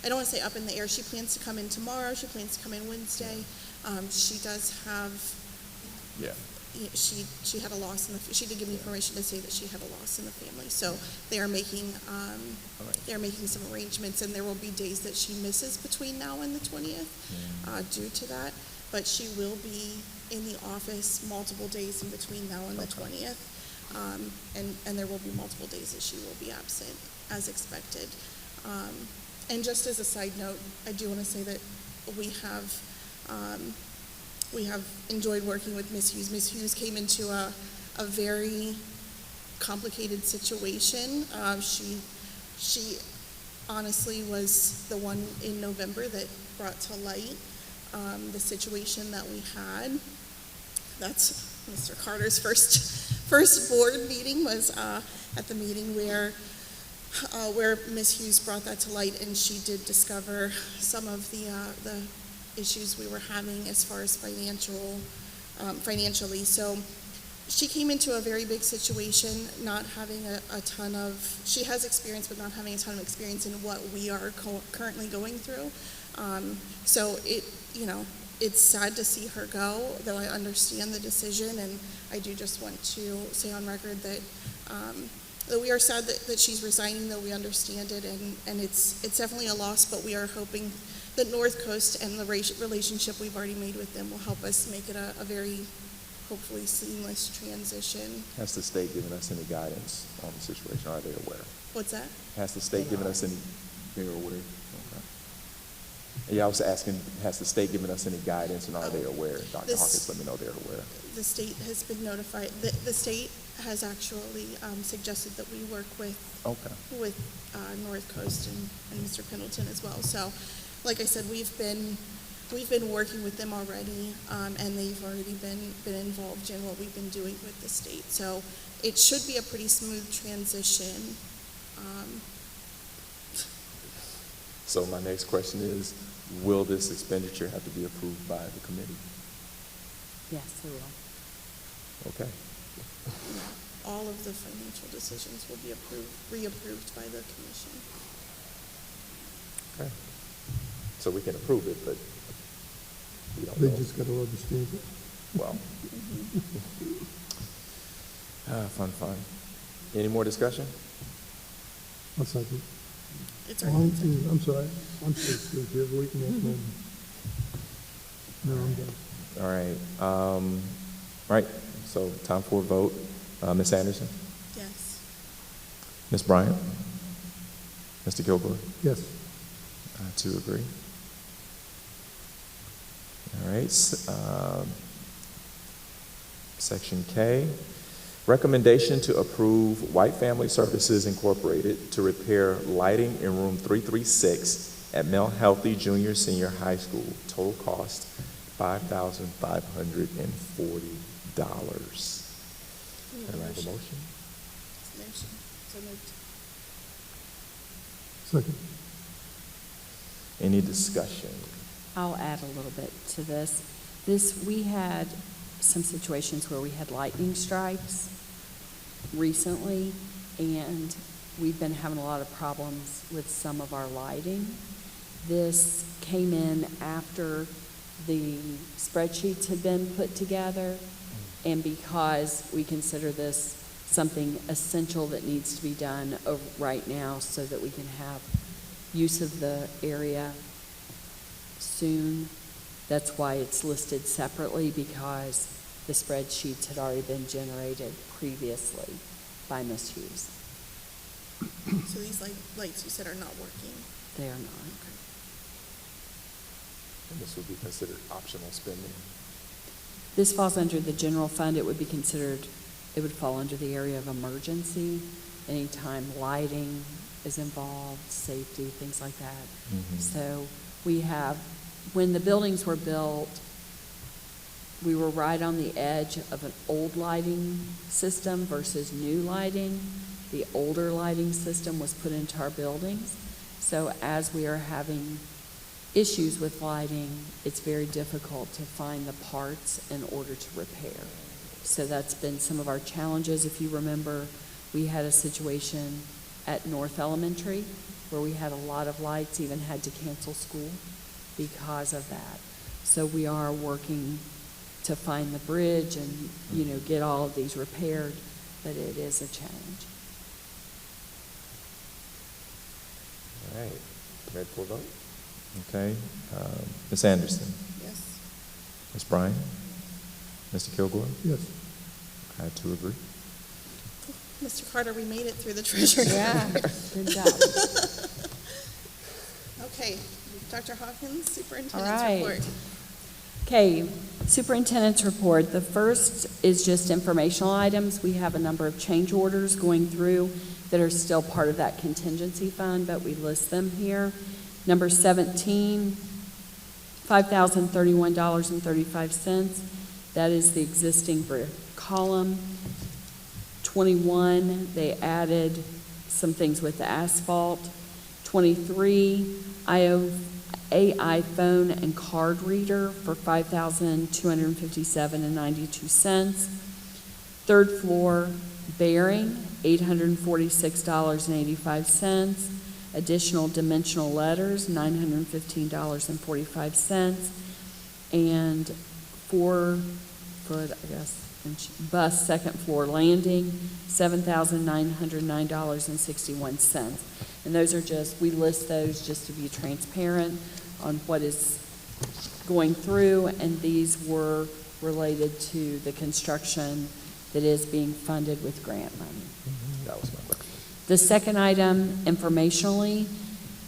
I don't want to say up in the air. She plans to come in tomorrow. She plans to come in Wednesday. She does have, Yeah. she had a loss in the, she did give me permission to say that she had a loss in the family. So they are making some arrangements, and there will be days that she misses between now and the 20th due to that. But she will be in the office multiple days in between now and the 20th. And there will be multiple days that she will be absent as expected. And just as a side note, I do want to say that we have enjoyed working with Ms. Hughes. Ms. Hughes came into a very complicated situation. She honestly was the one in November that brought to light the situation that we had. That's Mr. Carter's first board meeting was at the meeting where Ms. Hughes brought that to light, and she did discover some of the issues we were having as far as financially. So she came into a very big situation, not having a ton of, she has experience, but not having a ton of experience in what we are currently going through. So it's sad to see her go, though I understand the decision, and I do just want to say on record that we are sad that she's resigning, though we understand it, and it's definitely a loss, but we are hoping the North Coast and the relationship we've already made with them will help us make it a very, hopefully, seamless transition. Has the state given us any guidance on the situation? Are they aware? What's that? Has the state given us any, they're aware? Okay. Yeah, I was asking, has the state given us any guidance and are they aware? Dr. This- Hawkins let me know they're aware. The state has been notified, the state has actually suggested that we work with Okay. North Coast and Mr. Pendleton as well. So, like I said, we've been working with them already, and they've already been involved in what we've been doing with the state. So it should be a pretty smooth transition. So my next question is, will this expenditure have to be approved by the committee? Yes, it will. Okay. All of the financial decisions will be reapproved by the commission. Okay. So we can approve it, but we don't They know. just got to rubber stamp it. Well. Fun. Any more discussion? I'll second. It's Oh, already been I'm sorry. I'm still still here waiting at home. No, I'm done. All right. Right. So time for a vote. Ms. Anderson? yes. Ms. Bryant? Mr. Kilgore? Yes. I too agree. All right. Section K, recommendation to approve White Family Services Incorporated to repair lighting in room 336 at Mel Healthy Junior Senior High School. Total cost $5,540. Can I have a motion? Motion. So moved. Second. Any discussion? I'll add a little bit to this. We had some situations where we had lightning strikes recently, and we've been having a lot of problems with some of our lighting. This came in after the spreadsheets had been put together, and because we consider this something essential that needs to be done right now so that we can have use of the area soon. That's why it's listed separately, because the spreadsheets had already been generated previously by Ms. Hughes. So these lights you said are not working. They are not. And this would be considered optional spending. This falls under the general fund. It would fall under the area of emergency. Anytime lighting is involved, safety, things like that. Mhm. So when the buildings were built, we were right on the edge of an old lighting system versus new lighting. The older lighting system was put into our buildings. So as we are having issues with lighting, it's very difficult to find the parts in order to repair. So that's been some of our challenges. If you remember, we had a situation at North Elementary where we had a lot of lights, even had to cancel school because of that. So we are working to find the bridge and, get all of these repaired, but it is a challenge. All right. Ready for a vote? Okay. Ms. Anderson? Yes. Ms. Bryan? Mr. Kilgore? Yes. I too agree. Mr. Carter, we made it through the treasurer. Yeah, good job. Okay, Dr. Hawkins, All Superintendent's right. report. Okay, Superintendent's report. The first is just informational items. We have a number of change orders going through that are still part of that contingency fund, but we list them here. Number 17, $5,031.35. That is the existing brick column. 21, they added some things with the asphalt. 23, AI phone and card reader for $5,257.92. Third floor bearing, $846.85. Additional dimensional letters, $915.45. And 4-foot, bus second floor landing, $7,909.61. And those are we list those just to be transparent. on what is going through, and these were related to the construction that is being funded with grant money. That was my question. The second item, informationally,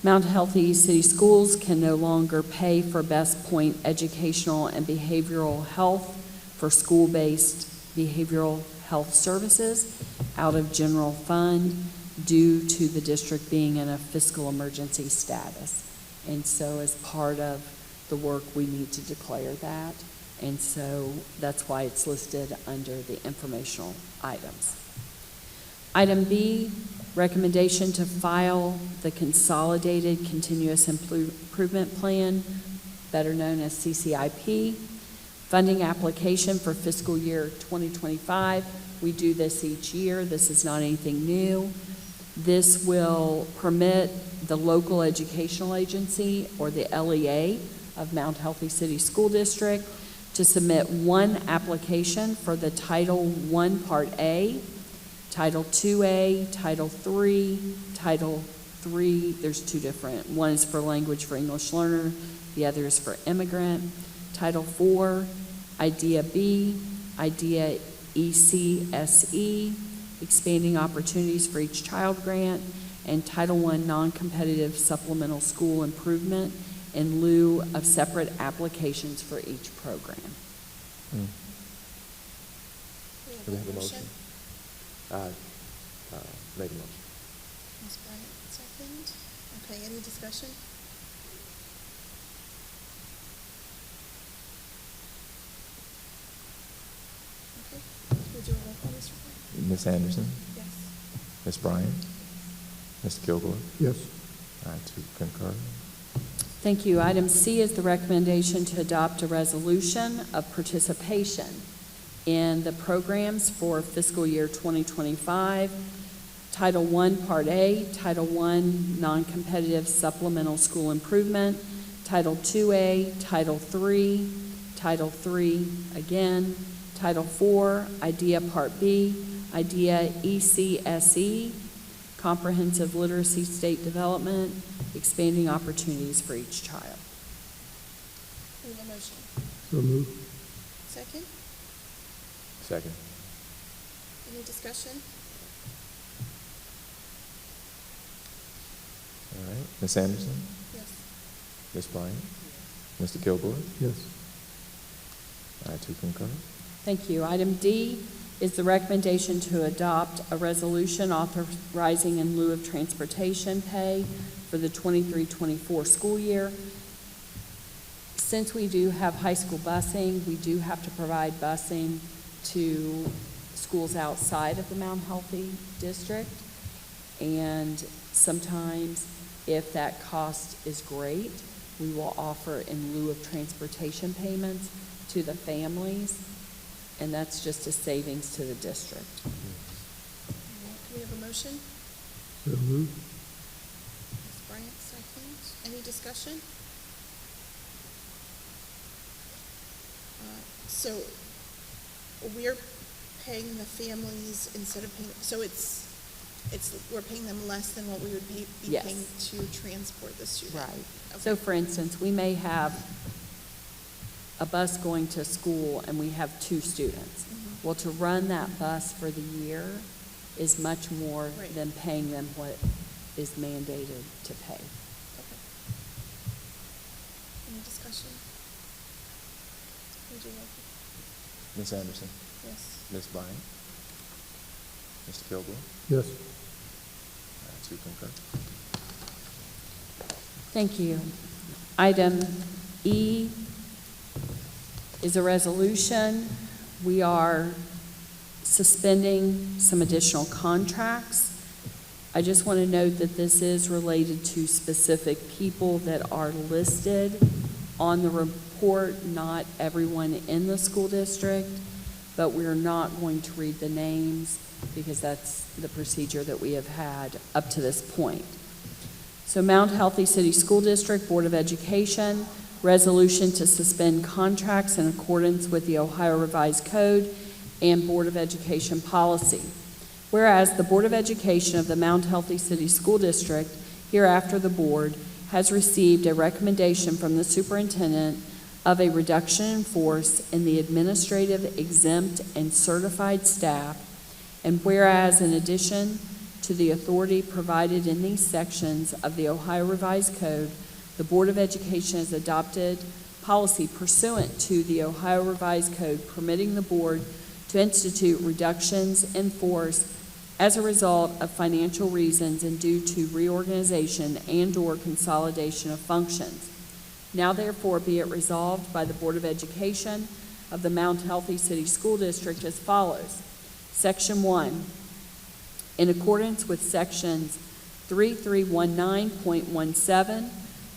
Mount Healthy City Schools can no longer pay for Best Point educational and behavioral health for school-based behavioral health services out of general fund due to the district being in a fiscal emergency status. And so as part of the work, we need to declare that. And so that's why it's listed under the informational items. Item B, recommendation to file the Consolidated Continuous Improvement Plan, better known as CCIP, funding application for fiscal year 2025. We do this each year. This is not anything new. This will permit the local educational agency, or the LEA, of Mount Healthy City School District to submit one application for the Title I Part A, Title IIA, Title III, Title III, there's two different. One is for language for English learner, the other is for immigrant. Title IV, IDEA B, IDEA ECSE, expanding opportunities for each child grant, and Title I non-competitive supplemental school improvement in lieu of separate applications for each program. Do we have a motion? Make a motion. Ms. Bryant, second. Okay, any discussion? Okay, we'll do a roll call, Mr. Bryant. Ms. Anderson, Yes. Ms. Bryant, Mr. Kilgore, Yes. I too concur. Thank you. Item C is the recommendation to adopt a resolution of participation in the programs for fiscal year 2025, Title I Part A, Title I non-competitive supplemental school improvement, Title IIA, Title III, Title III again, Title IV, IDEA Part B, IDEA ECSE, Comprehensive Literacy State Development, expanding opportunities for each child. We have a motion. So moved. Second, Second. any discussion? All right. Ms. Anderson, Yes. Ms. Bryant, Mr. Kilgore, Yes. I too concur. Thank you. Item D is the recommendation to adopt a resolution authorizing in lieu of transportation pay for the 23-24 school year. Since we do have high school busing, we do have to provide busing to schools outside of the Mount Healthy district. And sometimes, if that cost is great, we will offer in lieu of transportation payments to the families, and that's just a savings to the district. All right, can we have a motion? So moved. Ms. Bryant, second. Any discussion? So we're paying the families instead of paying, so we're paying them less than what we would be Yes. paying to transport the student? Right. Okay. So for instance, we may have a bus going to school and we have 2 students. Mhm. Well, to run that bus for the year is much more Right. than paying them what is mandated to pay. Okay. Any discussion? Would you like it? Ms. Anderson, Yes. Ms. Bryant, Mr. Kilgore, Yes. I too concur. Thank you. Item E is a resolution. We are suspending some additional contracts. I just want to note that this is related to specific people that are listed on the report, not everyone in the school district, but we're not going to read the names because that's the procedure that we have had up to this point. So Mount Healthy City School District Board of Education, resolution to suspend contracts in accordance with the Ohio Revised Code and Board of Education policy. Whereas the Board of Education of the Mount Healthy City School District, hereafter the board, has received a recommendation from the superintendent of a reduction in force in the administrative, exempt, and certified staff, and whereas in addition to the authority provided in these sections of the Ohio Revised Code, the Board of Education has adopted policy pursuant to the Ohio Revised Code permitting the board to institute reductions in force as a result of financial reasons and due to reorganization and/or consolidation of functions. Now therefore be it resolved by the Board of Education of the Mount Healthy City School District as follows. Section 1, in accordance with sections 3319.17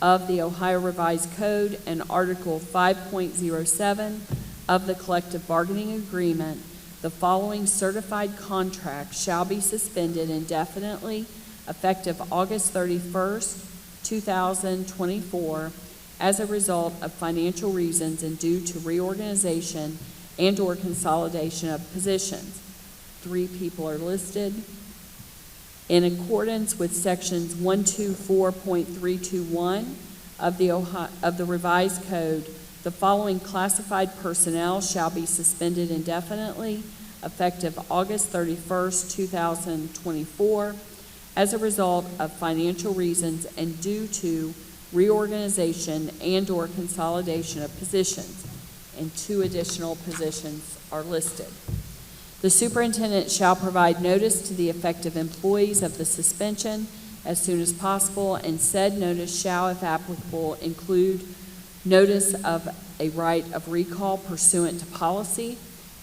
of the Ohio Revised Code and Article 5.07 of the Collective Bargaining Agreement, the following certified contracts shall be suspended indefinitely effective August 31st, 2024, as a result of financial reasons and due to reorganization and/or consolidation of positions. 3 people are listed. In accordance with sections 124.321 of the Revised Code, the following classified personnel shall be suspended indefinitely effective August 31st, 2024, as a result of financial reasons and due to reorganization and/or consolidation of positions, and 2 additional positions are listed. The superintendent shall provide notice to the affected employees of the suspension as soon as possible, and said notice shall, if applicable, include notice of a right of recall pursuant to policy,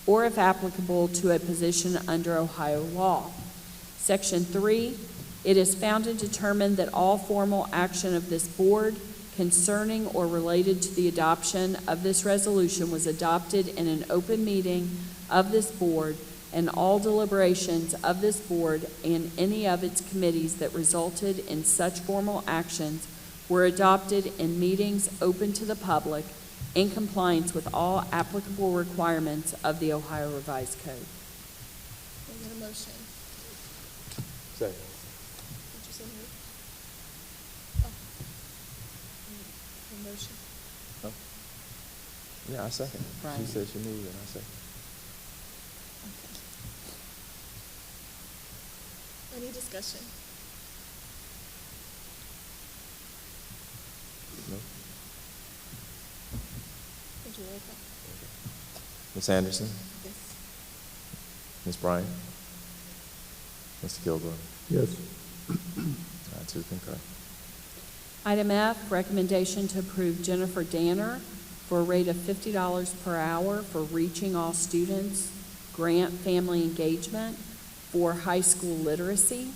or if applicable, to a position under Ohio law. Section 3, it is found and determined that all formal action of this board concerning or related to the adoption of this resolution was adopted in an open meeting of this board, and all deliberations of this board and any of its committees that resulted in such formal actions were adopted in meetings open to the public in compliance with all applicable requirements of the Ohio Revised Code. Can I get a motion? Second. Did you say move? Oh. A motion. Yeah, I second. Right. She said she moved, and I second. Okay. Any discussion? No? Would you roll call? Ms. Anderson? Yes. Ms. Bryant? Mr. Kilgore? Yes. I too concur. Item F, recommendation to approve Jennifer Danner for a rate of $50 per hour for Reaching All Students Grant Family Engagement for high school literacy.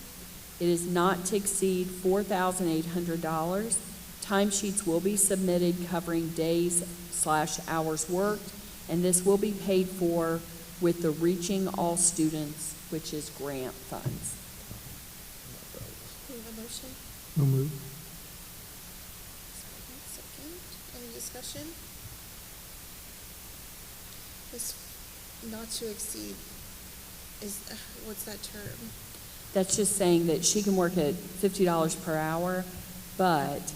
It is not to exceed $4,800. Timesheets will be submitted covering days/hours worked, and this will be paid for with the Reaching All Students, which is grant funds. Do we have a motion? No move. Second. Any discussion? This not to exceed is, what's that term? That's just saying that she can work at $50 per hour, but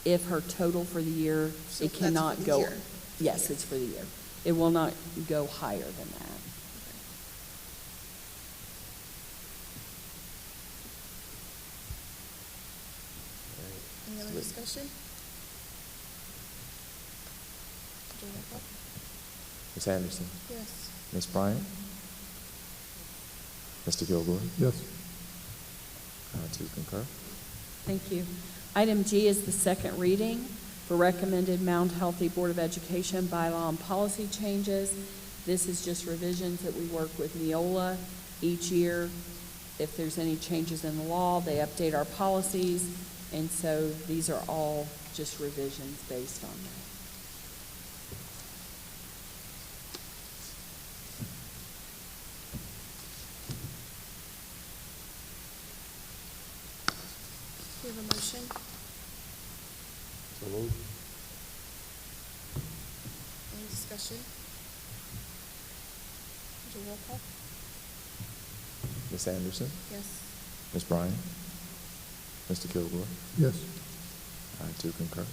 if her total for the year, So it that's cannot for the go. year. Yes, it's for the year. It will not go higher than that. Any other discussion? Do you roll call? Ms. Anderson? Yes. Ms. Bryant? Mr. Kilgore? Yes. I too concur. Thank you. Item G is the second reading for recommended Mount Healthy Board of Education bylaw and policy changes. This is just revisions that we work with Neola each year. If there's any changes in the law, they update our policies, and so these are all just revisions based on that. Do we have a motion? So moved. Any discussion? Do you roll call? Ms. Anderson? Yes. Ms. Bryant? Mr. Kilgore? Yes. I do concur.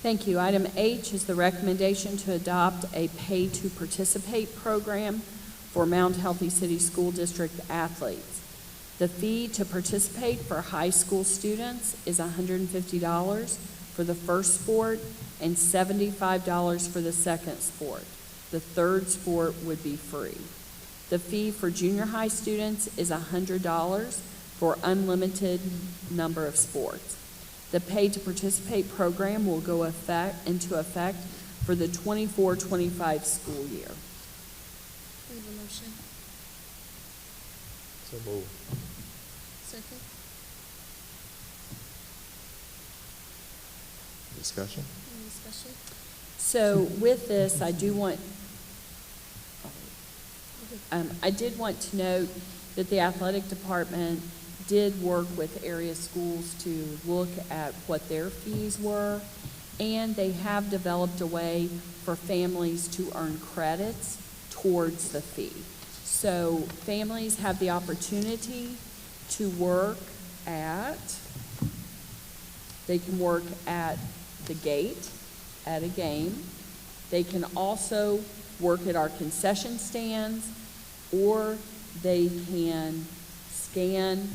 Thank you. Item H is the recommendation to adopt a pay-to-participate program for Mount Healthy City School District athletes. The fee to participate for high school students is $150 for the first sport and $75 for the second sport. The third sport would be free. The fee for junior high students is $100 for unlimited number of sports. The pay-to-participate program will go into effect for the 24-25 school year. We have a motion. So move. Second. Discussion? Any discussion? So with this, I did want to note that the athletic department did work with area schools to look at what their fees were, and they have developed a way for families to earn credits towards the fee. So families have the opportunity to work they can work at the gate at a game. They can also work at our concession stands, or they can scan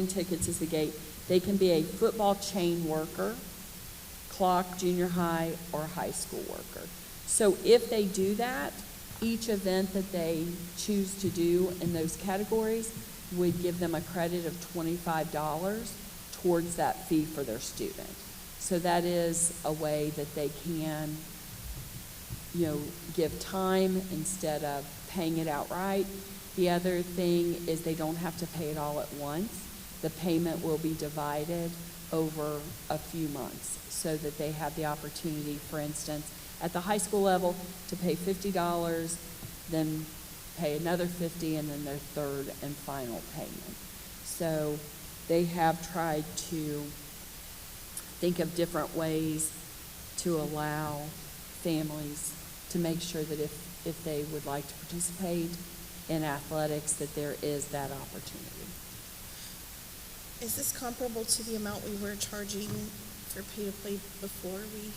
tickets as the gate. They can be a football chain worker, clock, junior high, or high school worker. So if they do that, each event that they choose to do in those categories would give them a credit of $25 towards that fee for their student. So that is a way that they can, give time instead of paying it outright. The other thing is they don't have to pay it all at once. The payment will be divided over a few months so that they have the opportunity, for instance, at the high school level to pay $50, then pay another $50, and then their third and final payment. So they have tried to think of different ways to allow families to make sure that if they would like to participate in athletics, that there is that opportunity. Is this comparable to the amount we were charging for pay-to-play before we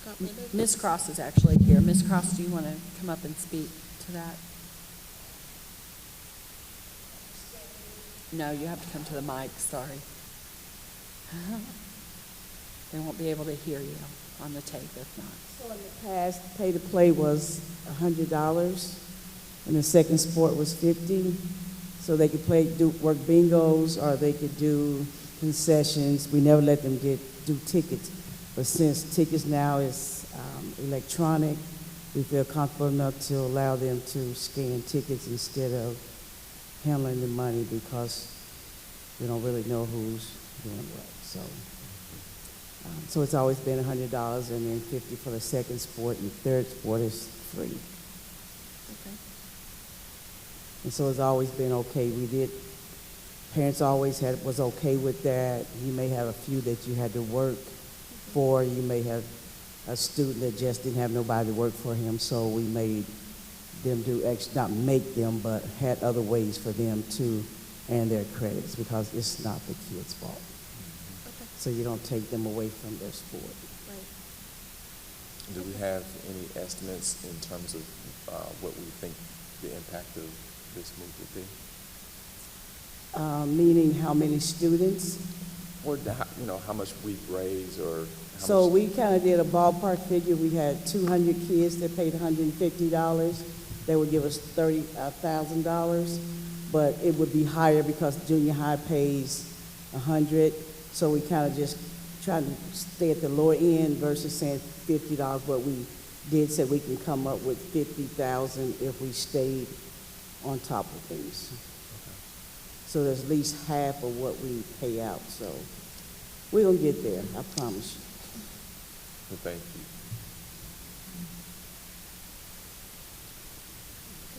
got rid of? Ms. Cross is actually here. Ms. Cross, do you want to come up and speak to that? No, you have to come to the mic, sorry. They won't be able to hear you on the tape if not. So in the past, pay-to-play was $100, and the second sport was $50. So they could work bingos, or they could do concessions. We never let them do tickets. But since tickets now is electronic, we feel comfortable enough to allow them to scan tickets instead of handling the money, because we don't really know who's doing what. So it's always been $100, and then $50 for the second sport, and third sport is free. Okay. And so it's always been okay. Parents always was okay with that. You may have a few that you had to work for. You may have a student that just didn't have nobody to work for him, so we made them not make them, but had other ways for them to earn their credits, because it's not the kids' fault. Okay. So you don't take them away from their sport. Right. Do we have any estimates in terms of what we think the impact of this move would be? Meaning how many students? Or how much we've raised, or how So much? we kind of did a ballpark figure. We had 200 kids that paid $150. They would give us $30,000, but it would be higher because junior high pays $100. So we kind of just try to stay at the lower end versus saying $50. But we did say we can come up with $50,000 if we stayed on top of things. So there's at least half of what we pay out. So we're going to get there, I promise you. Well, thank you.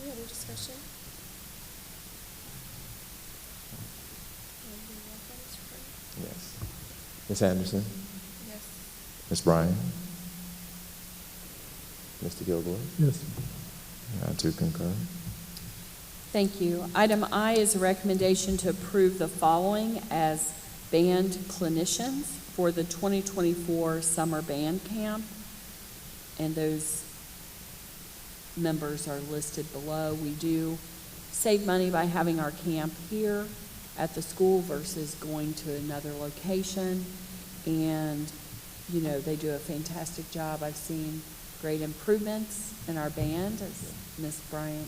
Any other discussion? Yes. Ms. Anderson? Yes. Ms. Bryan? Mr. Gilroy? Yes. I do concur. Thank you. Item I is a recommendation to approve the following as band clinicians for the 2024 summer band camp, and those members are listed below. We do save money by having our camp here at the school versus going to another location, and you know, they do a fantastic job. I've seen great improvements in our band, as Ms. Bryant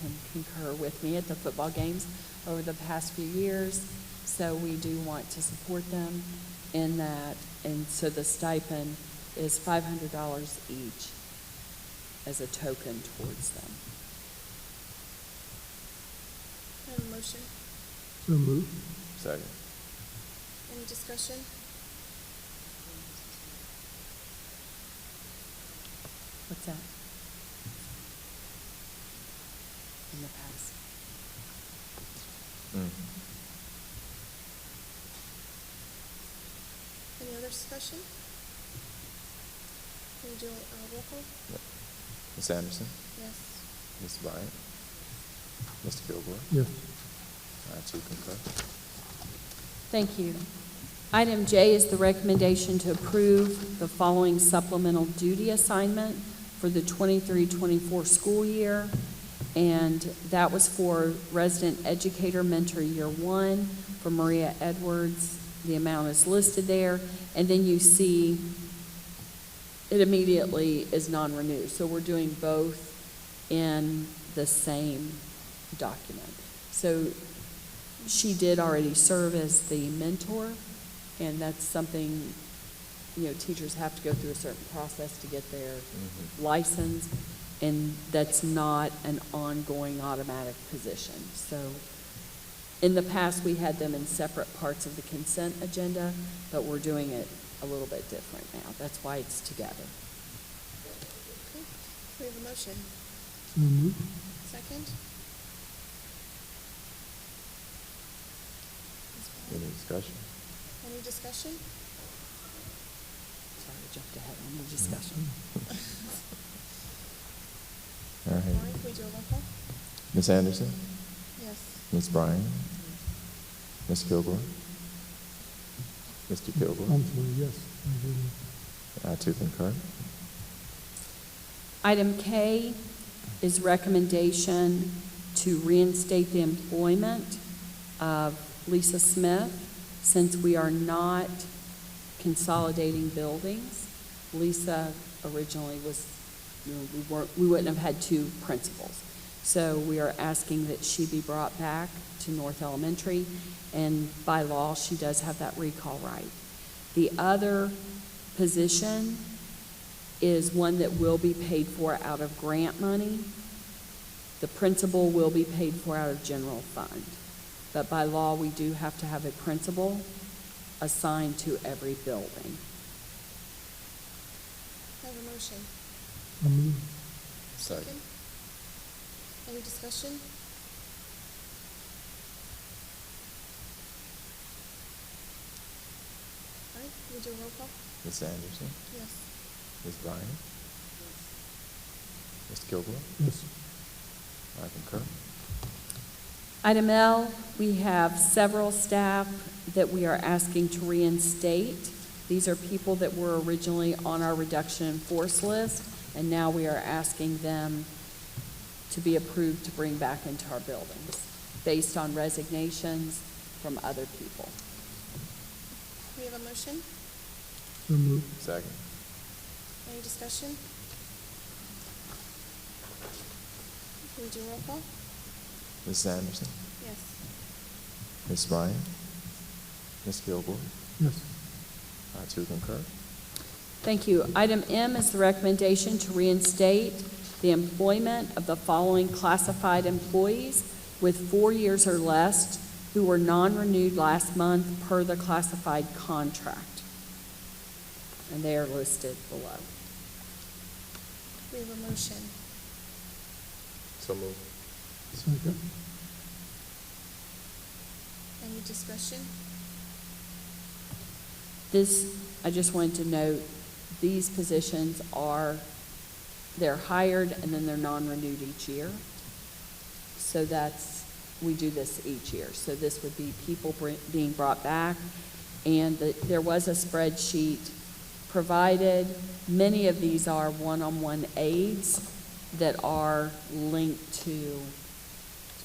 can concur with me, at the football games over the past few years. So we do want to support them in that, and so the stipend is $500 each as a token towards them. I have a motion. So moved. Second. Any discussion? What's that? In the past. Any other discussion? Can we do a roll call? Ms. Anderson, Yes. Ms. Bryant, Mr. Kilgore, Yes. I too concur. Thank you. Item J is the recommendation to approve the following supplemental duty assignment for the 23-24 school year. And that was for Resident Educator Mentor Year 1 for Maria Edwards. The amount is listed there. And then you see it immediately is non-renew. So we're doing both in the same document. So she did already serve as the mentor, and that's something, you know, teachers have to go through a certain process to get their license, and that's not an ongoing automatic position. So in the past, we had them in separate parts of the consent agenda, but we're doing it a little bit different now. That's why it's together. Okay. We have a motion. So moved. Second? Ms. Bryant? Any discussion? Any discussion? Sorry, I jumped ahead on the discussion. All right. Lauren, can we do a roll call? Ms. Anderson, Yes. Ms. Bryant, Ms. Kilgore, Mr. Kilgore, I'm sorry, yes. I didn't. I too concur. Item K is recommendation to reinstate the employment of Lisa Smith, since we are not consolidating buildings. Lisa originally was, you know, we wouldn't have had two principals. So we are asking that she be brought back to North Elementary, and by law, she does have that recall right. The other position is one that will be paid for out of grant money. The principal will be paid for out of general fund. But by law, we do have to have a principal assigned to every building. I have a motion. So moved. Second. Any discussion? All right, can we do a roll call? Ms. Anderson, Yes. Ms. Bryant, Mr. Kilgore, Yes. I concur. Item L, we have several staff that we are asking to reinstate. These are people that were originally on our reduction in force list, and now we are asking them to be approved to bring back into our buildings based on resignations from other people. We have a motion. So moved. Second. Any discussion? Can we do a roll call? Ms. Anderson, Yes. Ms. Bryant, Ms. Kilgore, Yes. I too concur. Thank you. Item M is the recommendation to reinstate the employment of the following classified employees with 4 years or less who were non-renewed last month per the classified contract. And they are listed below. We have a motion. So moved. Second. Any discussion? This, I just wanted to note, these positions they're hired and then they're non-renewed each year. So we do this each year. So this would be people being brought back. And there was a spreadsheet provided. Many of these are one-on-one aids that are linked to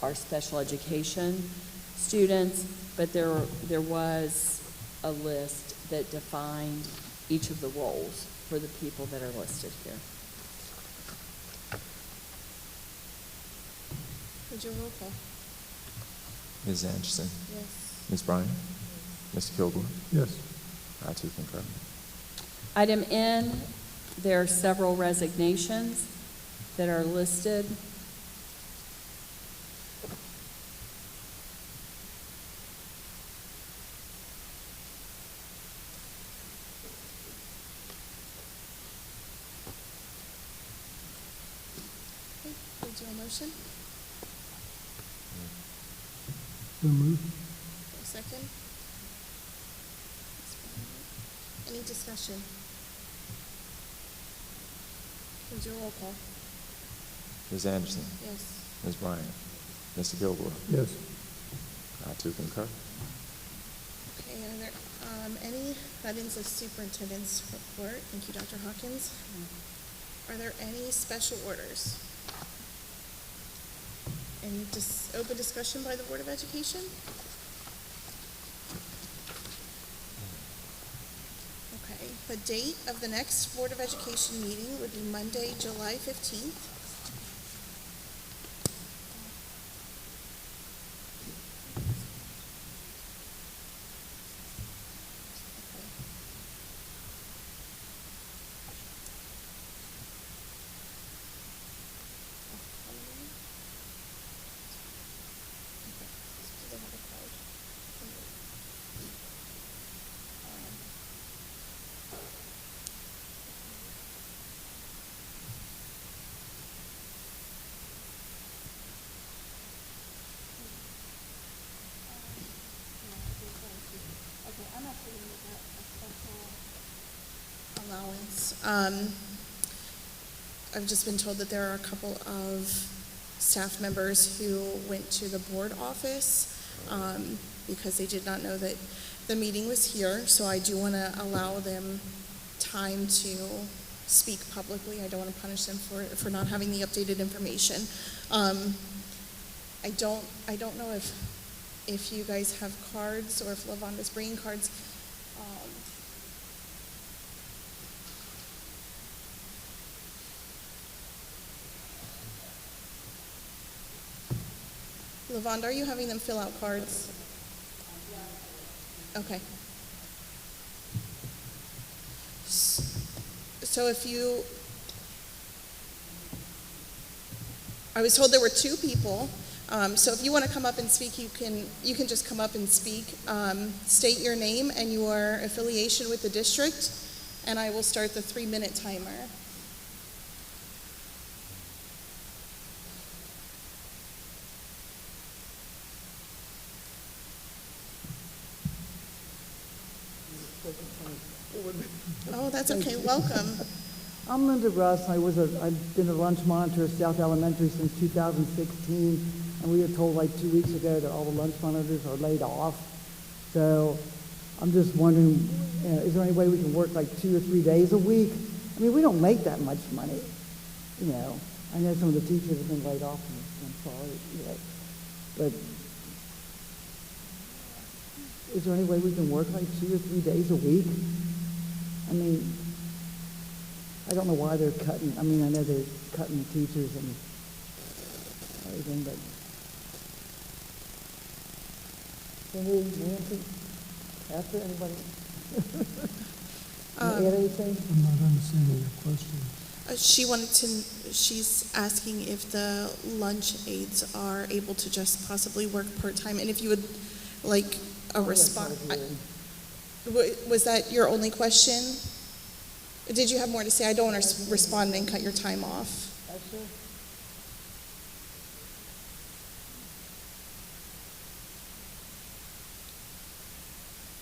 our special education students, but there was a list that defined each of the roles for the people that are listed here. Would you roll call? Ms. Anderson, Yes. Ms. Bryant, Mr. Kilgore, Yes. I too concur. Item N, there are several resignations that are listed. Okay, would you a motion? So moved. A second? Any discussion? Would you roll call? Ms. Anderson, Yes. Ms. Bryant, Mr. Kilgore, Yes. I too concur. Okay, are there any, that ends the superintendent's report. Thank you, Dr. Hawkins. Are there any special orders? Any open discussion by the Board of Education? Okay, the date of the next Board of Education meeting would be Monday, July 15th. Allowance. I've just been told that there are a couple of staff members who went to the board office because they did not know that the meeting was here. So I do want to allow them time to speak publicly. I don't want to punish them for not having the updated information. I don't know if you guys have cards or if Lavanda's bringing cards. Lavonda, are you having them fill out cards? Okay. So I was told there were two people. So if you want to come up and speak, you can just come up and speak. State your name and your affiliation with the district, and I will start the 3-minute timer. Oh, that's okay. Welcome. I'm Linda Russ. I've been a lunch monitor at South Elementary since 2016, and we were told like 2 weeks ago that all the lunch monitors are laid off. So I'm just wondering, is there any way we can work like 2 or 3 days a week? I mean, we don't make that much money. I know some of the teachers have been laid off, and I'm sorry, but is there any way we can work like 2 or 3 days a week? I mean, I don't know why they're cutting. I mean, I know they're cutting teachers and everything, but can we answer after anybody? Can you add anything? I'm not understanding your question. She's asking if the lunch aides are able to just possibly work part-time, and if you would like a response. Was that your only question? Did you have more to say? I don't want to respond and cut your time off.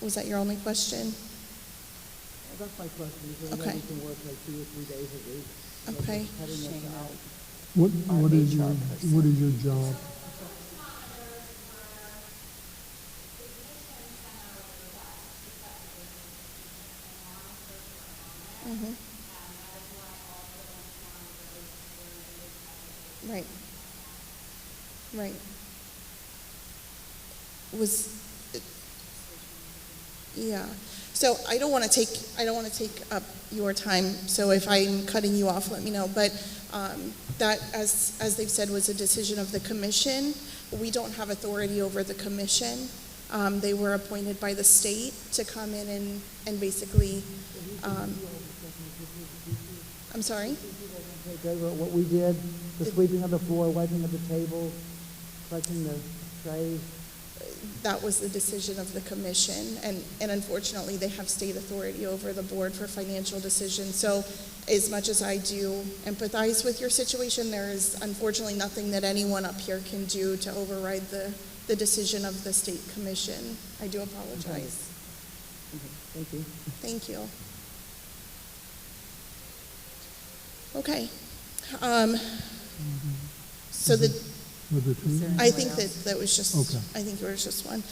Was that your only question? That's my question. Is there any way Okay. we can work like 2 or 3 days a week? Okay. Cutting us out. What is your job? Mhm. Right. Right. Was, yeah. So I don't want to take up your time, so if I'm cutting you off, let me know. But that, as they've said, was a decision of the commission. We don't have authority over the commission. They were appointed by the state to come in and basically, I'm sorry? What we did, the sweeping of the floor, wiping of the table, collecting the trays. That was the decision of the commission, and unfortunately, they have state authority over the board for financial decisions. So as much as I do empathize with your situation, there is unfortunately nothing that anyone up here can do to override the decision of the state commission. I do apologize. Okay, thank you. Thank you. Okay. So With the two? I think that was just, Okay. I think it was just one.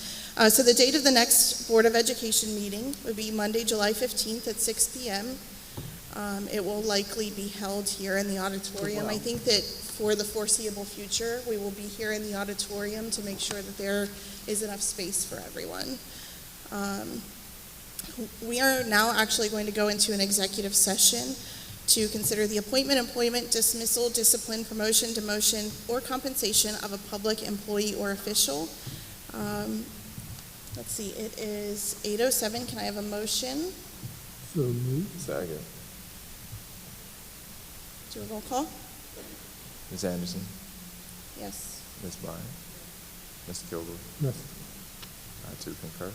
So the date of the next Board of Education meeting would be Monday, July 15th at 6 p.m. It will likely be held here in the auditorium. I think that for the foreseeable future, we will be here in the auditorium to make sure that there is enough space for everyone. We are now actually going to go into an executive session to consider the appointment, employment, dismissal, discipline, promotion, demotion, or compensation of a public employee or official. Let's see, it is 8:07. Can I have a motion? So moved. Second. Do a roll call? Ms. Anderson, Yes. Ms. Bryant, Mr. Kilgore, Yes. I too concur.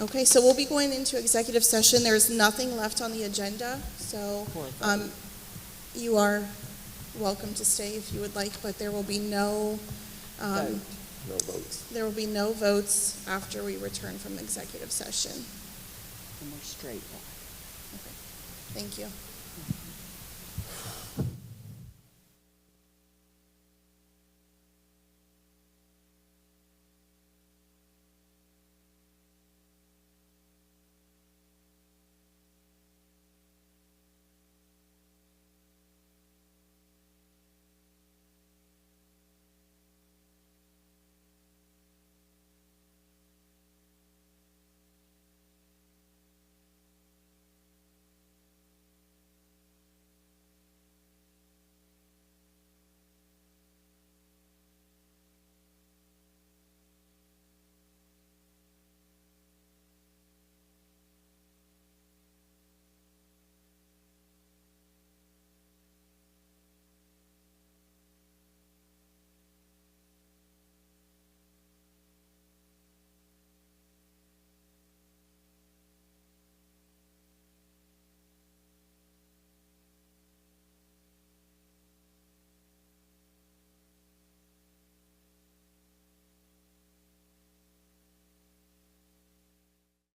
Okay, so we'll be going into executive session. There's nothing left on the agenda, so you are welcome to stay if you would like, but there will be no No votes. there will be no votes after we return from executive session. And we're straight. Okay. Thank you.